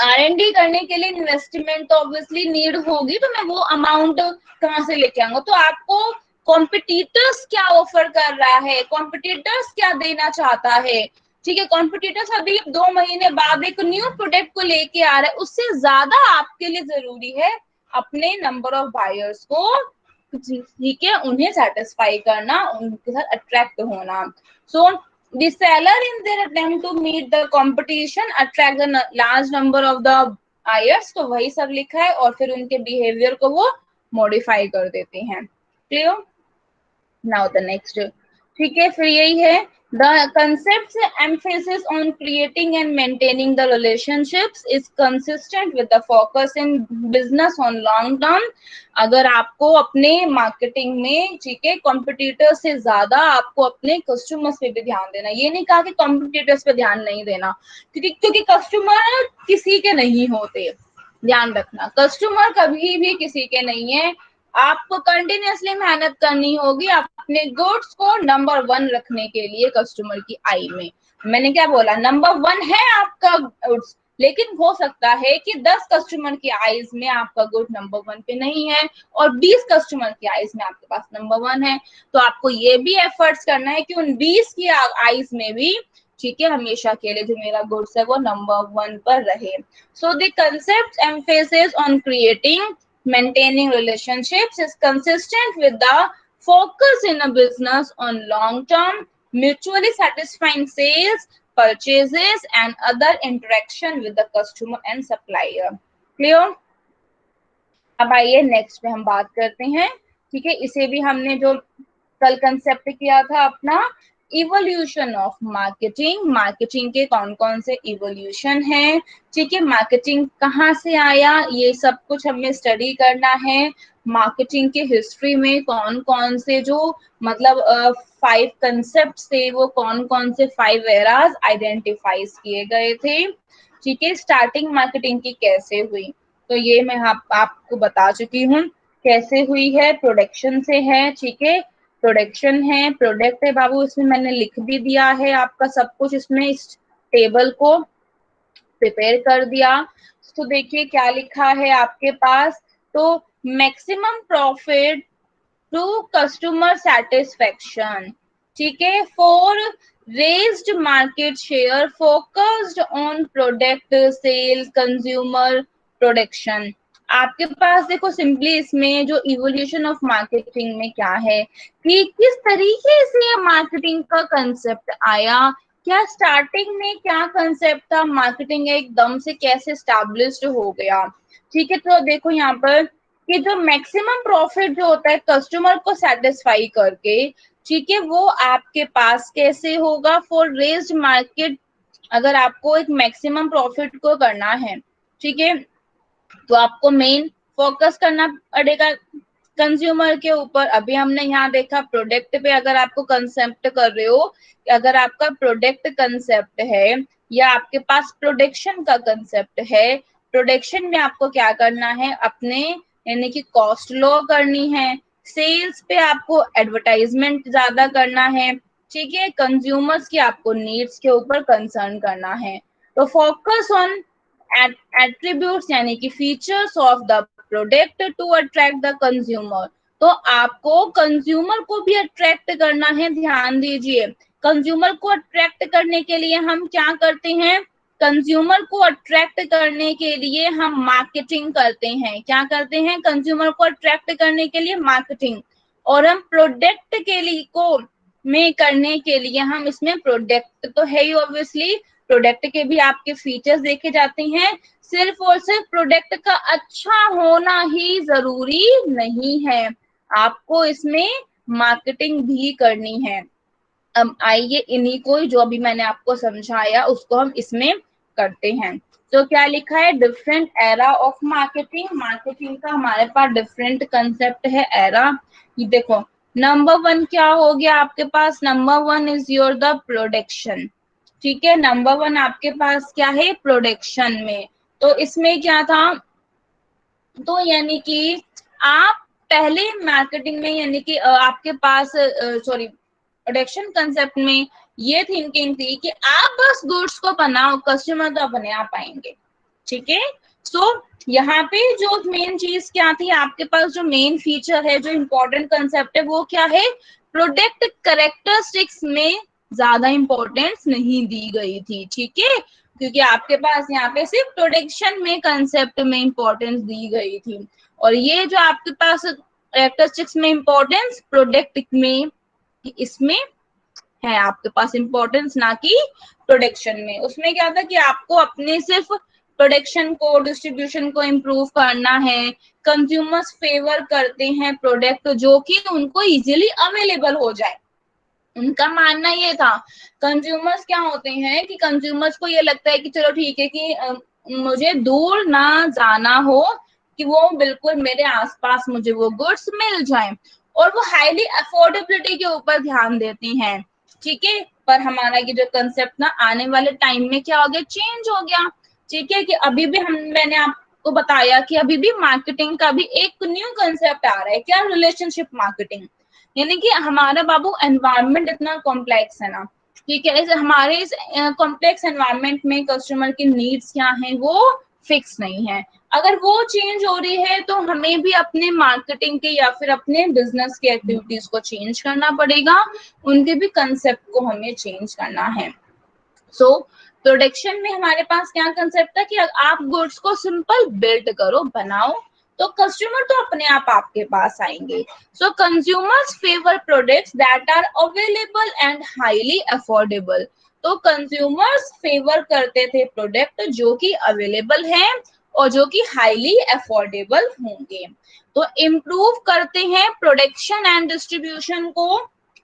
R&D करने के लिए इन्वेस्टमेंट तो ऑब्वियसली नीड होगी, तो मैं वो अमाउंट कहाँ से लेके आऊंगा। तो आपको कॉम्पिटिटर्स क्या ऑफर कर रहा है, कॉम्पिटिटर्स क्या देना चाहता है, ठीक है। कॉम्पिटिटर्स अभी 2 महीने बाद एक न्यू प्रोडक्ट को लेके आ रहा है, उससे ज्यादा आपके लिए जरूरी है अपने नंबर ऑफ बायर्स को, ठीक है, उन्हें सेटिस्फाई करना, उनके साथ अट्रैक्ट होना। सो the seller in their attempt to meet the competition attract the large number of the buyers, तो वही सब लिखा है, और फिर उनके बिहेवियर को वो मॉडिफाई कर देते हैं। क्लियर? नाउ द नेक्स्ट, ठीक है, फिर यही है the concept's emphasis on creating and maintaining the relationships is consistent with the focus in business on long term। अगर आपको अपने मार्केटिंग में, ठीक है, कॉम्पिटिटर्स से ज्यादा आपको अपने कस्टमर्स पे भी ध्यान देना, ये नहीं कहा कि कॉम्पिटिटर्स पे ध्यान नहीं देना, क्योंकि कस्टमर किसी के नहीं होते, ध्यान रखना, कस्टमर कभी भी किसी के नहीं है। आपको कंटिन्यूअसली मेहनत करनी होगी अपने गुड्स को नंबर 1 रखने के लिए कस्टमर की आई में। मैंने क्या बोला, नंबर 1 है आपका गुड्स, लेकिन हो सकता है कि 10 कस्टमर की आईज में आपका गुड नंबर 1 पे नहीं है, और 20 कस्टमर की आईज में आपके पास नंबर 1 है। तो आपको ये भी एफर्ट्स करना है कि उन 20 की आईज में भी, ठीक है, हमेशा के लिए जो मेरा गुड्स है वो नंबर 1 पर रहे। So the concept emphasis on creating maintaining relationships is consistent with the focus in a business on long-term, mutually satisfying sales, purchases, and other interaction with the customer and supplier. Clear? अब आइए next पे हम बात करते हैं, ठीक है। इसे भी हमने जो कल कंसेप्ट किया था अपना, इवोल्यूशन ऑफ मार्केटिंग, मार्केटिंग के कौन कौन से इवोल्यूशन है, ठीक है, मार्केटिंग कहाँ से आया, ये सब कुछ हमें स्टडी करना है। मार्केटिंग के हिस्ट्री में कौन कौन से जो मतलब 5 कंसेप्ट थे, वो कौन कौन से 5 एराज आइडेंटिफाइज किए गए थे, ठीक है। स्टार्टिंग मार्केटिंग की कैसे हुई, तो ये मैं आपको बता चुकी हूँ कैसे हुई है, प्रोडक्शन से है, ठीक है, प्रोडक्शन है, प्रोडक्ट है बाबू, इसमें मैंने लिख भी दिया है आपका सब कुछ, इसमें इस टेबल को प्रिपेयर कर दिया। तो देखिए क्या लिखा है आपके पास, तो maximum profit to customer satisfaction, ठीक है, for raised market share focused on product sale consumer production. आपके पास देखो सिंपली इसमें जो इवोल्यूशन ऑफ मार्केटिंग में क्या है कि किस तरीके से मार्केटिंग का कंसेप्ट आया, क्या स्टार्टिंग में क्या कंसेप्ट था, मार्केटिंग एकदम से कैसे स्टैब्लिश्ड हो गया। ठीक है, तो देखो यहाँ पर कि जो मैक्सिमम प्रॉफिट जो होता है कस्टमर को सेटिस्फाई करके, ठीक है, वो आपके पास कैसे होगा फॉर रेज्ड मार्केट। अगर आपको एक मैक्सिमम प्रॉफिट को करना है, ठीक है, तो आपको मेन फोकस करना पड़ेगा कंज्यूमर के ऊपर। अभी हमने यहाँ देखा प्रोडक्ट पे, अगर आपको कंसेप्ट कर रहे हो, अगर आपका प्रोडक्ट कंसेप्ट है या आपके पास प्रोडक्शन का कंसेप्ट है, प्रोडक्शन में आपको क्या करना है, अपने यानी कि कॉस्ट लो करनी है, सेल्स पे आपको एडवर्टाइजमेंट ज्यादा करना है, ठीक है, कंज्यूमर्स की आपको नीड्स के ऊपर कंसर्न करना है। तो फोकस ऑन एट्रीब्यूट्स यानी कि features of the product to attract the consumer. तो आपको कंज्यूमर को भी अट्रैक्ट करना है, ध्यान दीजिए। कंज्यूमर को अट्रैक्ट करने के लिए हम क्या करते हैं, कंज्यूमर को अट्रैक्ट करने के लिए हम मार्केटिंग करते हैं। क्या करते हैं, कंज्यूमर को अट्रैक्ट करने के लिए मार्केटिंग। और हम प्रोडक्ट के लिए को में करने के लिए हम इसमें प्रोडक्ट तो है ही ऑब्वियसली, प्रोडक्ट के भी आपके फीचर्स देखे जाते हैं। सिर्फ और सिर्फ प्रोडक्ट का अच्छा होना ही जरूरी नहीं है, आपको इसमें मार्केटिंग भी करनी है। अब आइए इन्हीं को जो अभी मैंने आपको समझाया उसको हम इसमें करते हैं। तो क्या लिखा है, different era of marketing. Marketing का हमारे पास डिफरेंट कंसेप्ट है, एरा। ये देखो, नंबर वन क्या हो गया आपके पास, number one is your the production. ठीक है, नंबर वन आपके पास क्या है, प्रोडक्शन में। तो इसमें क्या था, तो यानी कि आप पहले मार्केटिंग में यानी कि आपके पास सॉरी प्रोडक्शन कंसेप्ट में ये थिंकिंग थी कि आप बस गुड्स को बनाओ, कस्टमर तो अपने आप आएंगे। ठीक है, सो यहाँ पे जो मेन चीज क्या थी, आपके पास जो मेन फीचर है, जो इम्पोर्टेंट कंसेप्ट है, वो क्या है, प्रोडक्ट करेक्टरिस्टिक्स में ज्यादा इंपॉर्टेंस नहीं दी गई थी। ठीक है, क्योंकि आपके पास यहाँ पे सिर्फ प्रोडक्शन में कंसेप्ट में इंपॉर्टेंस दी गई थी, और ये जो आपके पास करेक्टरिस्टिक्स में इंपॉर्टेंस प्रोडक्ट में, इसमें है आपके पास इंपॉर्टेंस, ना कि प्रोडक्शन में। उसमें क्या था कि आपको अपने सिर्फ प्रोडक्शन को, डिस्ट्रीब्यूशन को इम्प्रूव करना है। कंज्यूमर्स फेवर करते हैं प्रोडक्ट जो कि उनको इजीली अवेलेबल हो जाए। उनका मानना ये था, कंज्यूमर्स क्या होते हैं कि कंज्यूमर्स को ये लगता है कि चलो ठीक है कि मुझे दूर ना जाना हो, कि वो बिल्कुल मेरे आसपास मुझे वो गुड्स मिल जाए, और वो हाईली अफोर्डेबिलिटी के ऊपर ध्यान देती हैं। ठीक है, पर हमारा ये जो कंसेप्ट ना आने वाले टाइम में क्या हो गया, चेंज हो गया। ठीक है, कि अभी भी मैंने आपको बताया कि अभी भी मार्केटिंग का भी एक न्यू कंसेप्ट आ रहा है, क्या, रिलेशनशिप मार्केटिंग। यानी कि हमारा बाबू एनवायरनमेंट इतना कॉम्प्लेक्स है ना, ठीक है, ऐसे हमारे इस कॉम्प्लेक्स एनवायरनमेंट में कस्टमर की नीड्स क्या हैं वो फिक्स नहीं है। अगर वो चेंज हो रही है तो हमें भी अपने मार्केटिंग के या फिर अपने बिजनेस के एक्टिविटीज को चेंज करना पड़ेगा, उनके भी कंसेप्ट को हमें चेंज करना है। सो प्रोडक्शन में हमारे पास क्या कंसेप्ट था कि आप गुड्स को सिंपल बिल्ड करो, बनाओ, तो कस्टमर तो अपने आप आपके पास आएंगे। So consumers favour products that are available and highly affordable. तो कंज्यूमर्स फेवर करते थे प्रोडक्ट जो कि अवेलेबल हैं और जो कि हाईली अफोर्डेबल होंगे। तो इम्प्रूव करते हैं प्रोडक्शन एंड डिस्ट्रीब्यूशन को।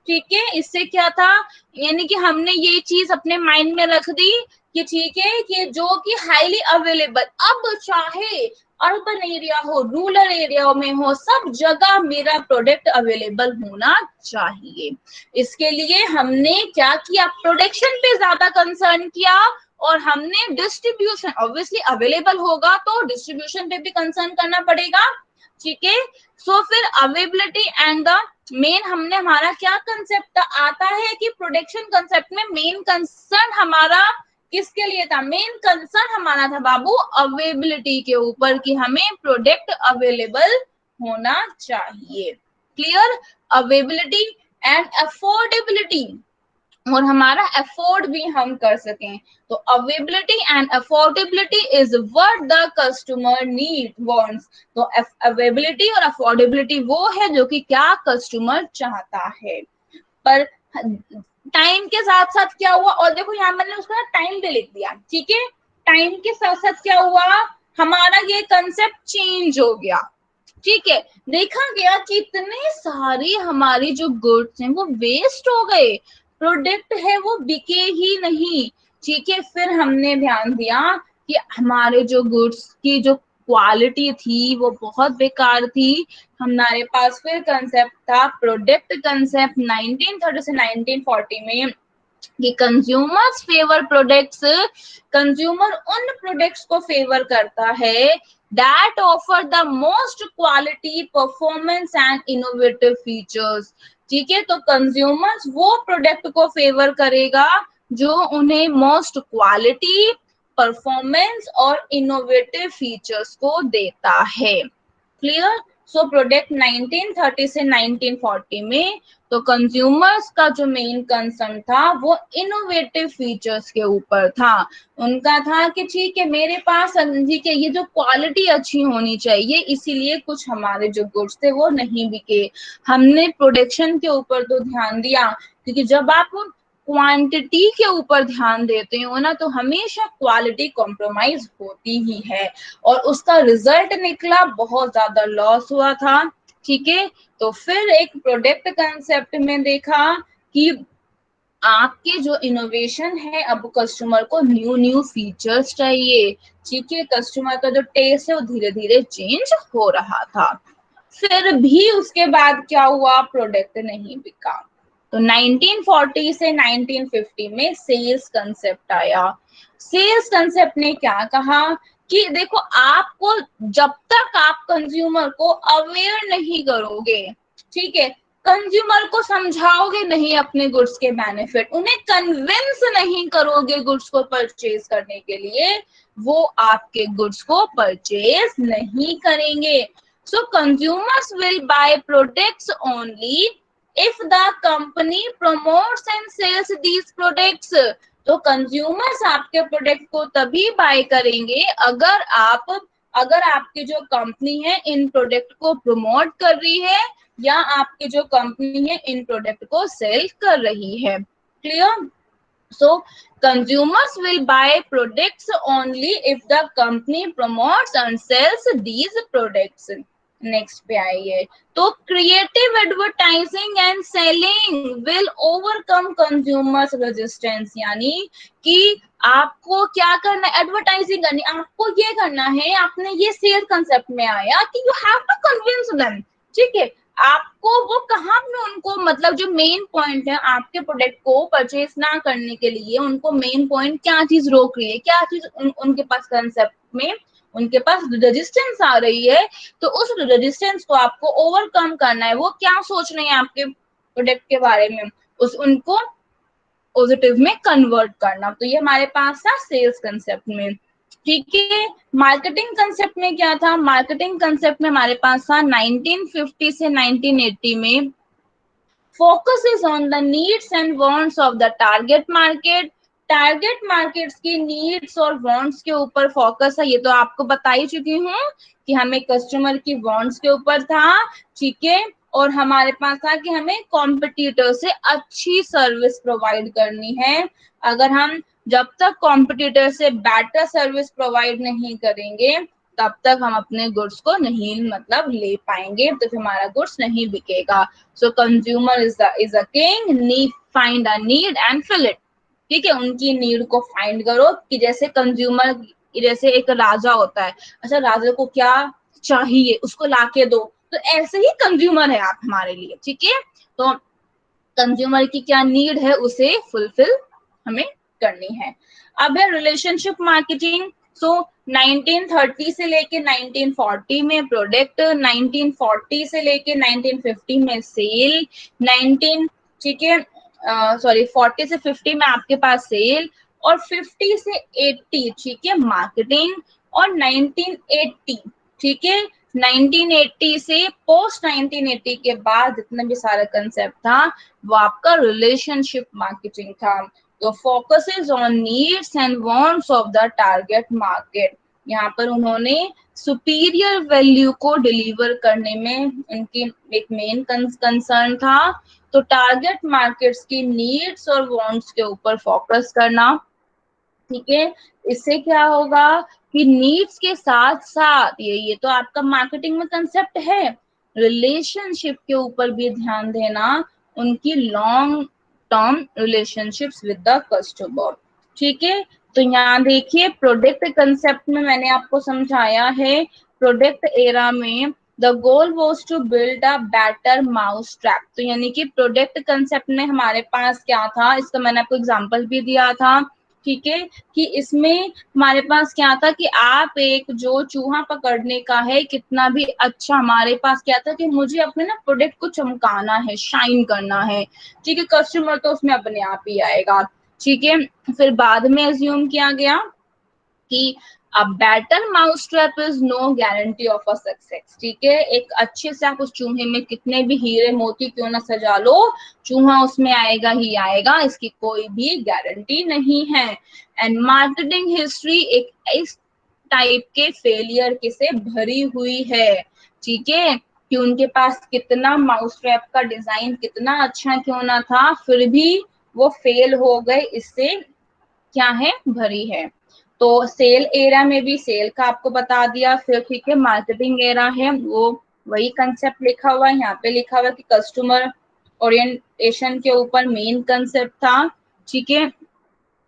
ठीक है, इससे क्या था, यानी कि हमने ये चीज अपने माइंड में रख दी कि ठीक है कि जो कि हाईली अवेलेबल, अब चाहे अर्बन एरिया हो, रूरल एरिया में हो, सब जगह मेरा प्रोडक्ट अवेलेबल होना चाहिए। इसके लिए हमने क्या किया, प्रोडक्शन पे ज्यादा कंसर्न किया, और हमने डिस्ट्रीब्यूशन, ऑब्वियसली अवेलेबल होगा तो डिस्ट्रीब्यूशन पे भी कंसर्न करना पड़ेगा। ठीक है, सो फिर अवेलेबिलिटी एंड द मेन, हमने हमारा क्या कंसेप्ट आता है कि प्रोडक्शन कंसेप्ट में मेन कंसर्न हमारा किसके लिए था, मेन कंसर्न हमारा था बाबू अवेलेबिलिटी के ऊपर, कि हमें प्रोडक्ट अवेलेबल होना चाहिए। क्लियर, अवेलेबिलिटी एंड अफोर्डेबिलिटी, और हमारा अफोर्ड भी हम कर सकें। तो availability and affordability is what the customer need wants. तो अवेलेबिलिटी और अफोर्डेबिलिटी वो है जो कि क्या कस्टमर चाहता है। पर टाइम के साथ साथ क्या हुआ, और देखो यहाँ मैंने उसका टाइम भी लिख दिया, ठीक है। टाइम के साथ साथ क्या हुआ, हमारा ये कंसेप्ट चेंज हो गया, ठीक है। देखा गया कि इतने सारे हमारे जो गुड्स हैं वो वेस्ट हो गए, प्रोडक्ट है वो बिके ही नहीं, ठीक है। फिर हमने ध्यान दिया कि हमारे जो गुड्स की जो क्वालिटी थी वो बहुत बेकार थी। हमारे पास फिर कंसेप्ट था प्रोडक्ट कंसेप्ट 1930 से 1940 में, कि कंज्यूमर्स फेवर प्रोडक्ट्स, कंज्यूमर उन प्रोडक्ट्स को फेवर करता है that offer the most quality performance and innovative features, ठीक है। तो कंज्यूमर्स वो प्रोडक्ट को फेवर करेगा जो उन्हें मोस्ट क्वालिटी, परफॉर्मेंस और इनोवेटिव फीचर्स को देता है। क्लियर। सो प्रोडक्ट 1930 से 1940 में तो कंज्यूमर्स का जो मेन कंसर्न था वो इनोवेटिव फीचर्स के ऊपर था। उनका था कि ठीक है मेरे पास, ठीक है, ये जो क्वालिटी अच्छी होनी चाहिए, इसीलिए कुछ हमारे जो गुड्स थे वो नहीं बिके। हमने प्रोडक्शन के ऊपर तो ध्यान दिया, क्योंकि जब आप क्वांटिटी के ऊपर ध्यान देते हो ना तो हमेशा क्वालिटी कॉम्प्रोमाइज होती ही है, और उसका रिजल्ट निकला बहुत ज्यादा लॉस हुआ था, ठीक है। तो फिर एक प्रोडक्ट कंसेप्ट में देखा कि आपके जो इनोवेशन है, अब कस्टमर को न्यू न्यू फीचर्स चाहिए, ठीक है। कस्टमर का जो टेस्ट है वो धीरे धीरे चेंज हो रहा था। फिर भी उसके बाद क्या हुआ, प्रोडक्ट नहीं बिका। तो 1940 से 1950 में सेल्स कंसेप्ट आया। सेल्स कंसेप्ट ने क्या कहा कि देखो, आपको जब तक आप कंज्यूमर को अवेयर नहीं करोगे, ठीक है, कंज्यूमर को समझाओगे नहीं अपने गुड्स के बेनिफिट, उन्हें कन्विंस नहीं करोगे गुड्स को परचेज करने के लिए, वो आपके गुड्स को परचेज नहीं करेंगे। So consumers will buy products only if the company promotes and sells these products. तो कंज्यूमर्स आपके प्रोडक्ट को तभी बाय करेंगे अगर आपकी जो कंपनी है इन प्रोडक्ट को प्रमोट कर रही है, या आपकी जो कंपनी है इन प्रोडक्ट को सेल कर रही है। Clear. So consumers will buy products only if the company promotes and sells these products. Next पे आइए, तो creative advertising and selling will overcome consumers resistance, यानी कि आपको क्या करना है, एडवर्टाइजिंग करनी, आपको ये करना है, आपने ये सेल कंसेप्ट में आया कि you have to convince them, ठीक है। आपको वो कहाँ में उनको, मतलब जो मेन पॉइंट है आपके प्रोडक्ट को परचेज ना करने के लिए, उनको मेन पॉइंट क्या चीज रोक रही है, क्या चीज उनके पास कंसेप्ट में उनके पास रेजिस्टेंस आ रही है, तो उस रेजिस्टेंस को आपको ओवरकम करना है। वो क्या सोच रहे हैं आपके प्रोडक्ट के बारे में, उस उनको पॉजिटिव में कन्वर्ट करना। तो ये हमारे पास था सेल्स कंसेप्ट में, ठीक है। मार्केटिंग कंसेप्ट में क्या था, मार्केटिंग कंसेप्ट में हमारे पास था 1950 से 1980 में, focus is on the needs and wants of the target market. Target markets की नीड्स और वांट्स के ऊपर फोकस है, ये तो आपको बता ही चुकी हूँ कि हमें कस्टमर की वांट्स के ऊपर था, ठीक है, और हमारे पास था कि हमें कॉम्पिटिटर से अच्छी सर्विस प्रोवाइड करनी है। अगर हम जब तक कॉम्पिटिटर से बेटर सर्विस प्रोवाइड नहीं करेंगे तब तक हम अपने गुड्स को नहीं मतलब ले पाएंगे, तो फिर हमारा गुड्स नहीं बिकेगा। So consumer is a king, need find a need and fill it, ठीक है। उनकी नीड को फाइंड करो, कि जैसे कंज्यूमर, जैसे एक राजा होता है, अच्छा राजा को क्या चाहिए उसको लाके दो, तो ऐसे ही कंज्यूमर है आप हमारे लिए, ठीक है। तो कंज्यूमर की क्या नीड है उसे फुलफिल हमें करनी है। अब है रिलेशनशिप मार्केटिंग। सो 1930 से लेके 1940 में प्रोडक्ट, 1940 से लेके 1950 में सेल, 19 ठीक है, सॉरी 40 से 50 में आपके पास सेल, और 50 से 80 ठीक है मार्केटिंग, और 1980 ठीक है, 1980 से पोस्ट 1980 के बाद जितना भी सारा कंसेप्ट था वो आपका रिलेशनशिप मार्केटिंग था। तो focuses on needs and wants of the target market, यहाँ पर उन्होंने सुपीरियर वैल्यू को डिलीवर करने में उनकी एक मेन कंसर्न था, तो टारगेट मार्केट्स की नीड्स और वांट्स के ऊपर फोकस करना, ठीक है। इससे क्या होगा कि नीड्स के साथ साथ ये तो आपका मार्केटिंग में कंसेप्ट है, रिलेशनशिप के ऊपर भी ध्यान देना, उनकी long term relationships with the customer, ठीक है। तो यहाँ देखिए प्रोडक्ट कंसेप्ट में मैंने आपको समझाया है, प्रोडक्ट एरा में the goal was to build a better mouse trap. तो यानी कि प्रोडक्ट कंसेप्ट में हमारे पास क्या था, इसका मैंने आपको एग्जांपल भी दिया था, ठीक है, कि इसमें हमारे पास क्या था कि आप एक जो चूहा पकड़ने का है, कितना भी अच्छा हमारे पास क्या था कि मुझे अपने ना प्रोडक्ट को चमकाना है, शाइन करना है, ठीक है, कस्टमर तो उसमें अपने आप ही आएगा, ठीक है। फिर बाद में अज्यूम किया गया कि a better mouse trap is no guarantee of a success, ठीक है। एक अच्छे से आप उस चूहे में कितने भी हीरे मोती क्यों ना सजा लो, चूहा उसमें आएगा ही आएगा, इसकी कोई भी गारंटी नहीं है। एंड मार्केटिंग हिस्ट्री एक इस टाइप के फेलियर के से भरी हुई है, ठीक है, कि उनके पास कितना माउस ट्रैप का डिजाइन कितना अच्छा क्यों ना था, फिर भी वो फेल हो गए, इससे क्या है, भरी है। तो सेल एरा में भी सेल का आपको बता दिया, फिर ठीक है मार्केटिंग एरा है, वो वही कंसेप्ट लिखा हुआ है, यहाँ पे लिखा हुआ है कि कस्टमर ओरिएंटेशन के ऊपर मेन कंसेप्ट था, ठीक है।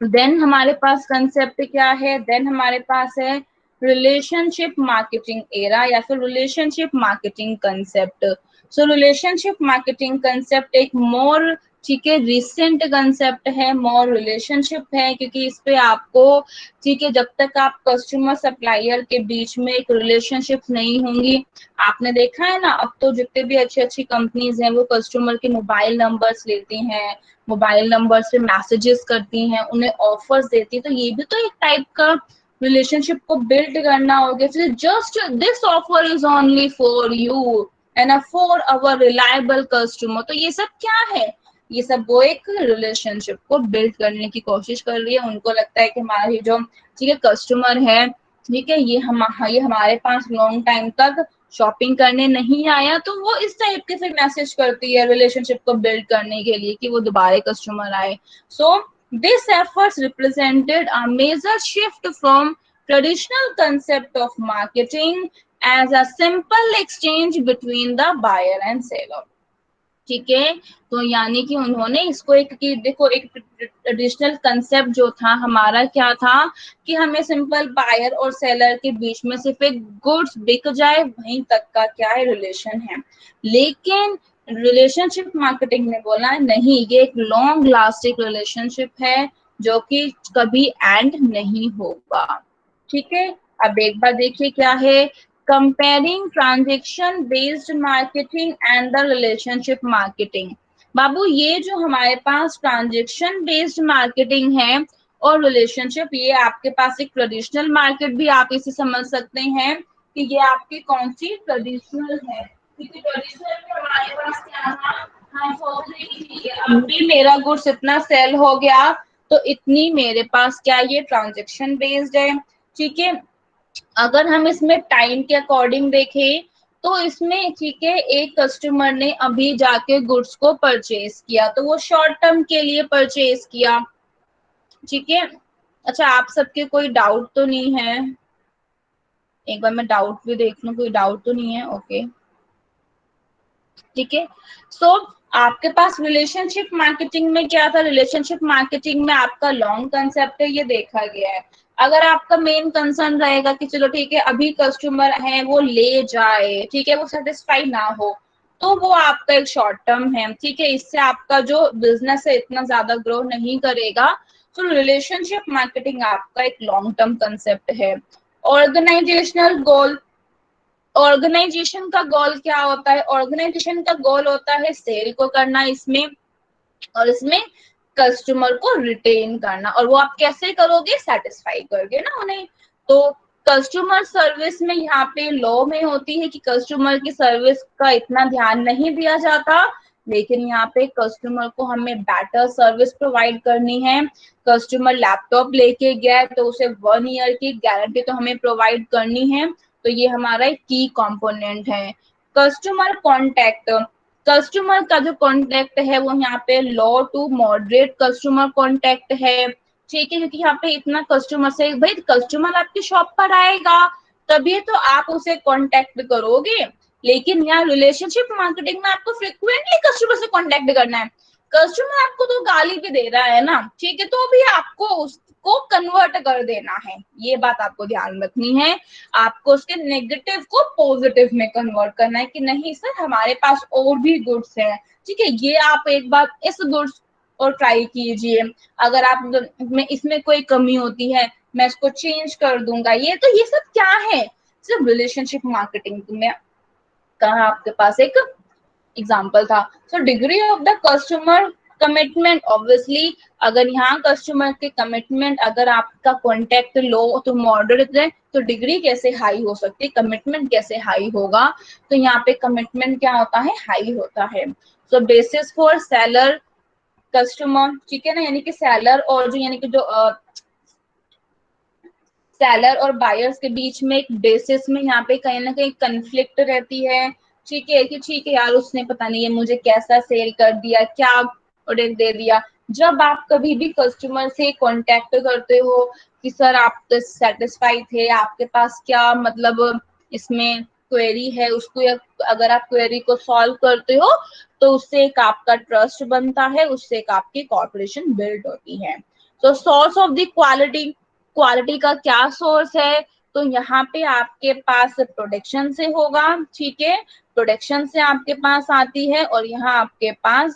देन हमारे पास कंसेप्ट क्या है, देन हमारे पास है रिलेशनशिप मार्केटिंग एरा या फिर रिलेशनशिप मार्केटिंग कंसेप्ट। सो रिलेशनशिप मार्केटिंग कंसेप्ट एक मोर, ठीक है, रिसेंट कंसेप्ट है, मोर रिलेशनशिप है, क्योंकि इस पे आपको, ठीक है, जब तक आप कस्टमर सप्लायर के बीच में एक रिलेशनशिप नहीं होंगी, आपने देखा है ना, अब तो जितने भी अच्छी अच्छी कंपनीज हैं वो कस्टमर के मोबाइल नंबर्स लेती हैं, मोबाइल नंबर से मैसेजेस करती हैं, उन्हें ऑफर्स देती है, तो ये भी तो एक टाइप का रिलेशनशिप को बिल्ड करना हो गया। Just this offer is only for you and for our reliable customer, तो ये सब क्या है, ये सब वो एक रिलेशनशिप को बिल्ड करने की कोशिश कर रही है, उनको लगता है कि हमारा ये जो, ठीक है, कस्टमर है, ठीक है, ये हमारे पास लॉन्ग टाइम तक शॉपिंग करने नहीं आया, तो वो इस टाइप के फिर मैसेज करती है रिलेशनशिप को बिल्ड करने के लिए कि वो दोबारा कस्टमर आए। So this efforts represented a major shift from traditional concept of marketing as a simple exchange between the buyer and seller, ठीक है। तो यानी कि उन्होंने इसको एक, कि देखो एक ट्रेडिशनल कंसेप्ट जो था हमारा क्या था कि हमें सिंपल बायर और सेलर के बीच में सिर्फ एक गुड्स बिक जाए, वहीं तक का क्या है, रिलेशन है। लेकिन रिलेशनशिप मार्केटिंग ने बोला नहीं, ये एक लॉन्ग लास्टिंग रिलेशनशिप है जो कि कभी एंड नहीं होगा, ठीक है। अब एक बार देखिए क्या है, comparing transaction based marketing and the relationship marketing. बाबू ये जो हमारे पास ट्रांजेक्शन बेस्ड मार्केटिंग है और रिलेशनशिप, ये आपके पास एक ट्रेडिशनल मार्केट भी आप इसे समझ सकते हैं कि ये आपकी कौन सी ट्रेडिशनल है, क्योंकि ट्रेडिशनल में हमारे पास क्या था, हम सोच रहे हैं कि ठीक है अब भी मेरा गुड्स इतना सेल हो गया तो इतनी मेरे पास क्या, ये ट्रांजेक्शन बेस्ड है, ठीक है। अगर हम इसमें टाइम के अकॉर्डिंग देखें तो इसमें, ठीक है, एक कस्टमर ने अभी जाके गुड्स को परचेज किया तो वो शॉर्ट टर्म के लिए परचेज किया, ठीक है। अच्छा आप सबके कोई डाउट तो नहीं है, एक बार मैं डाउट भी देख लूं, कोई डाउट तो नहीं है, ओके, ठीक है। सो आपके पास रिलेशनशिप मार्केटिंग में क्या था, रिलेशनशिप मार्केटिंग में आपका लॉन्ग कंसेप्ट है, ये देखा गया है। अगर आपका मेन कंसर्न रहेगा कि चलो ठीक है अभी कस्टमर है वो ले जाए, ठीक है, वो सेटिस्फाई ना हो, तो वो आपका एक शॉर्ट टर्म है, ठीक है, इससे आपका जो बिजनेस है इतना ज्यादा ग्रो नहीं करेगा। तो रिलेशनशिप मार्केटिंग आपका एक लॉन्ग टर्म कंसेप्ट है। ऑर्गेनाइजेशनल गोल, ऑर्गेनाइजेशन का गोल क्या होता है, ऑर्गेनाइजेशन का गोल होता है सेल को करना इसमें, और इसमें कस्टमर को रिटेन करना, और वो आप कैसे करोगे, सेटिस्फाई करके ना उन्हें। तो कस्टमर सर्विस में यहाँ पे लॉ में होती है कि कस्टमर की सर्विस का इतना ध्यान नहीं दिया जाता, लेकिन यहाँ पे कस्टमर को हमें बेटर सर्विस प्रोवाइड करनी है। कस्टमर लैपटॉप लेके गया तो उसे 1 ईयर की गारंटी तो हमें प्रोवाइड करनी है, तो ये हमारा एक की कंपोनेंट है। कस्टमर कॉन्टैक्ट, कस्टमर का जो कॉन्टेक्ट है वो यहाँ पे लो टू मॉडरेट कस्टमर कॉन्टेक्ट है, ठीक है, क्योंकि यहाँ पे इतना कस्टमर से, भाई कस्टमर आपकी शॉप पर आएगा तभी तो आप उसे कांटेक्ट करोगे। लेकिन यहाँ रिलेशनशिप मार्केटिंग में आपको फ्रिक्वेंटली कस्टमर से कांटेक्ट करना है। कस्टमर आपको तो गाली भी दे रहा है ना, ठीक है, तो भी आपको उसको कन्वर्ट कर देना है, ये बात आपको ध्यान रखनी है। आपको उसके नेगेटिव को पॉजिटिव में कन्वर्ट करना है कि नहीं सर हमारे पास और भी गुड्स है, ठीक है, ये आप एक बार इस गुड्स और ट्राई कीजिए, अगर आप में इसमें कोई कमी होती है मैं इसको चेंज कर दूंगा। ये तो ये सब क्या है, सिर्फ रिलेशनशिप मार्केटिंग में कहा आपके पास एक एग्जाम्पल था। So degree of the customer commitment, obviously अगर यहाँ कस्टमर के कमिटमेंट, अगर आपका कॉन्टेक्ट लो तो मॉडरेट है तो डिग्री कैसे हाई हो सकती है, कमिटमेंट कैसे हाई होगा, तो यहाँ पे कमिटमेंट क्या होता है, हाई होता है। सो बेसिस फॉर सेलर कस्टमर, ठीक है ना, यानी कि सेलर और जो यानी कि जो सेलर और बायर्स के बीच में एक बेसिस में यहाँ पे कहीं ना कहीं कंफ्लिक्ट रहती है, ठीक है, कि ठीक है यार उसने पता नहीं है मुझे कैसा सेल कर दिया, क्या ऑर्डर दे दिया। जब आप कभी भी कस्टमर से कांटेक्ट करते हो कि सर आप तो सेटिस्फाई थे, आपके पास क्या मतलब इसमें क्वेरी है, उसको अगर आप क्वेरी को सॉल्व करते हो तो उससे एक आपका ट्रस्ट बनता है, उससे एक आपकी कॉर्पोरेशन बिल्ड होती है। तो source of the quality, quality का क्या सोर्स है, तो यहाँ पे आपके पास प्रोडक्शन से होगा, ठीक है, प्रोडक्शन से आपके पास आती है, और यहाँ आपके पास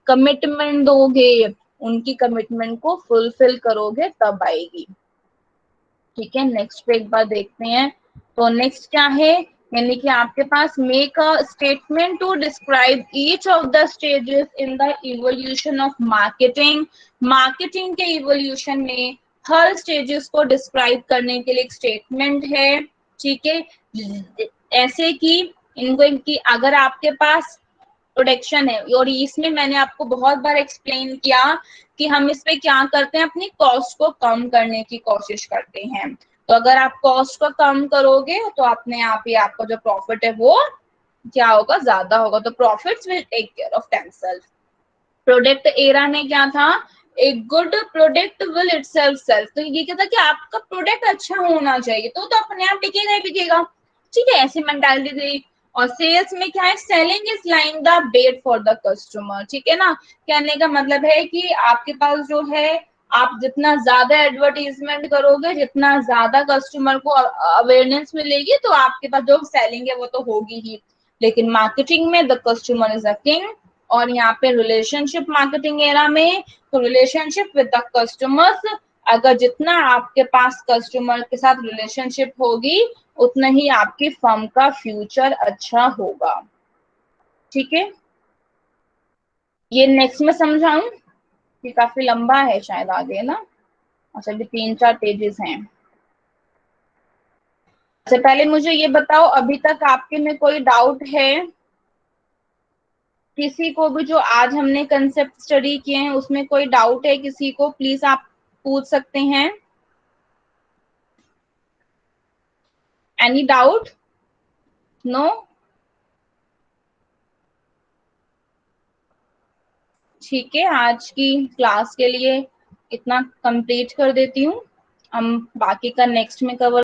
कमिटमेंट दोगे, उनकी कमिटमेंट को फुलफिल करोगे तब आएगी, ठीक है। नेक्स्ट पे एक बार देखते हैं, तो नेक्स्ट क्या है, यानी कि आपके पास make a statement to describe each of the stages in the evolution of marketing. Marketing के इवोल्यूशन में हर स्टेजेस को डिस्क्राइब करने के लिए एक स्टेटमेंट है, ठीक है, ऐसे कि इनको इनकी अगर आपके पास प्रोडक्शन है, और इसमें मैंने आपको बहुत बार एक्सप्लेन किया कि हम इस पे क्या करते हैं, अपनी कॉस्ट को कम करने की कोशिश करते हैं। तो अगर आप कॉस्ट को कम करोगे तो अपने आप ही आपका जो प्रॉफिट है वो क्या होगा, ज्यादा होगा, तो profits will take care of themselves. Product era ने क्या था, एक good product will itself self, तो ये क्या था कि आपका प्रोडक्ट अच्छा होना चाहिए तो अपने आप टिकेगा ही टिकेगा, ठीक है, ऐसी मेंटालिटी थी। और सेल्स में क्या है, selling is lying the bait for the customer, ठीक है ना, कहने का मतलब है कि आपके पास जो है, आप जितना ज्यादा एडवर्टीजमेंट करोगे, जितना ज्यादा कस्टमर को अवेयरनेस मिलेगी, तो आपके पास जो सेलिंग है वो तो होगी ही। लेकिन मार्केटिंग में the customer is a king, और यहाँ पे रिलेशनशिप मार्केटिंग एरा में तो रिलेशनशिप विद द कस्टमर्स, अगर जितना आपके पास कस्टमर के साथ रिलेशनशिप होगी उतना ही आपकी फर्म का फ्यूचर अच्छा होगा, ठीक है। ये नेक्स्ट में समझाऊं, ये काफी लंबा है शायद आगे ना, अच्छा भी 3-4 पेजेस हैं। अच्छा पहले मुझे ये बताओ, अभी तक आपके में कोई डाउट है, किसी को भी जो आज हमने कंसेप्ट स्टडी किए हैं उसमें कोई डाउट है किसी को, प्लीज आप पूछ सकते हैं। Any doubt? नो? ठीक है, आज की क्लास के लिए इतना कंप्लीट कर देती हूँ, हम बाकी का नेक्स्ट में कवर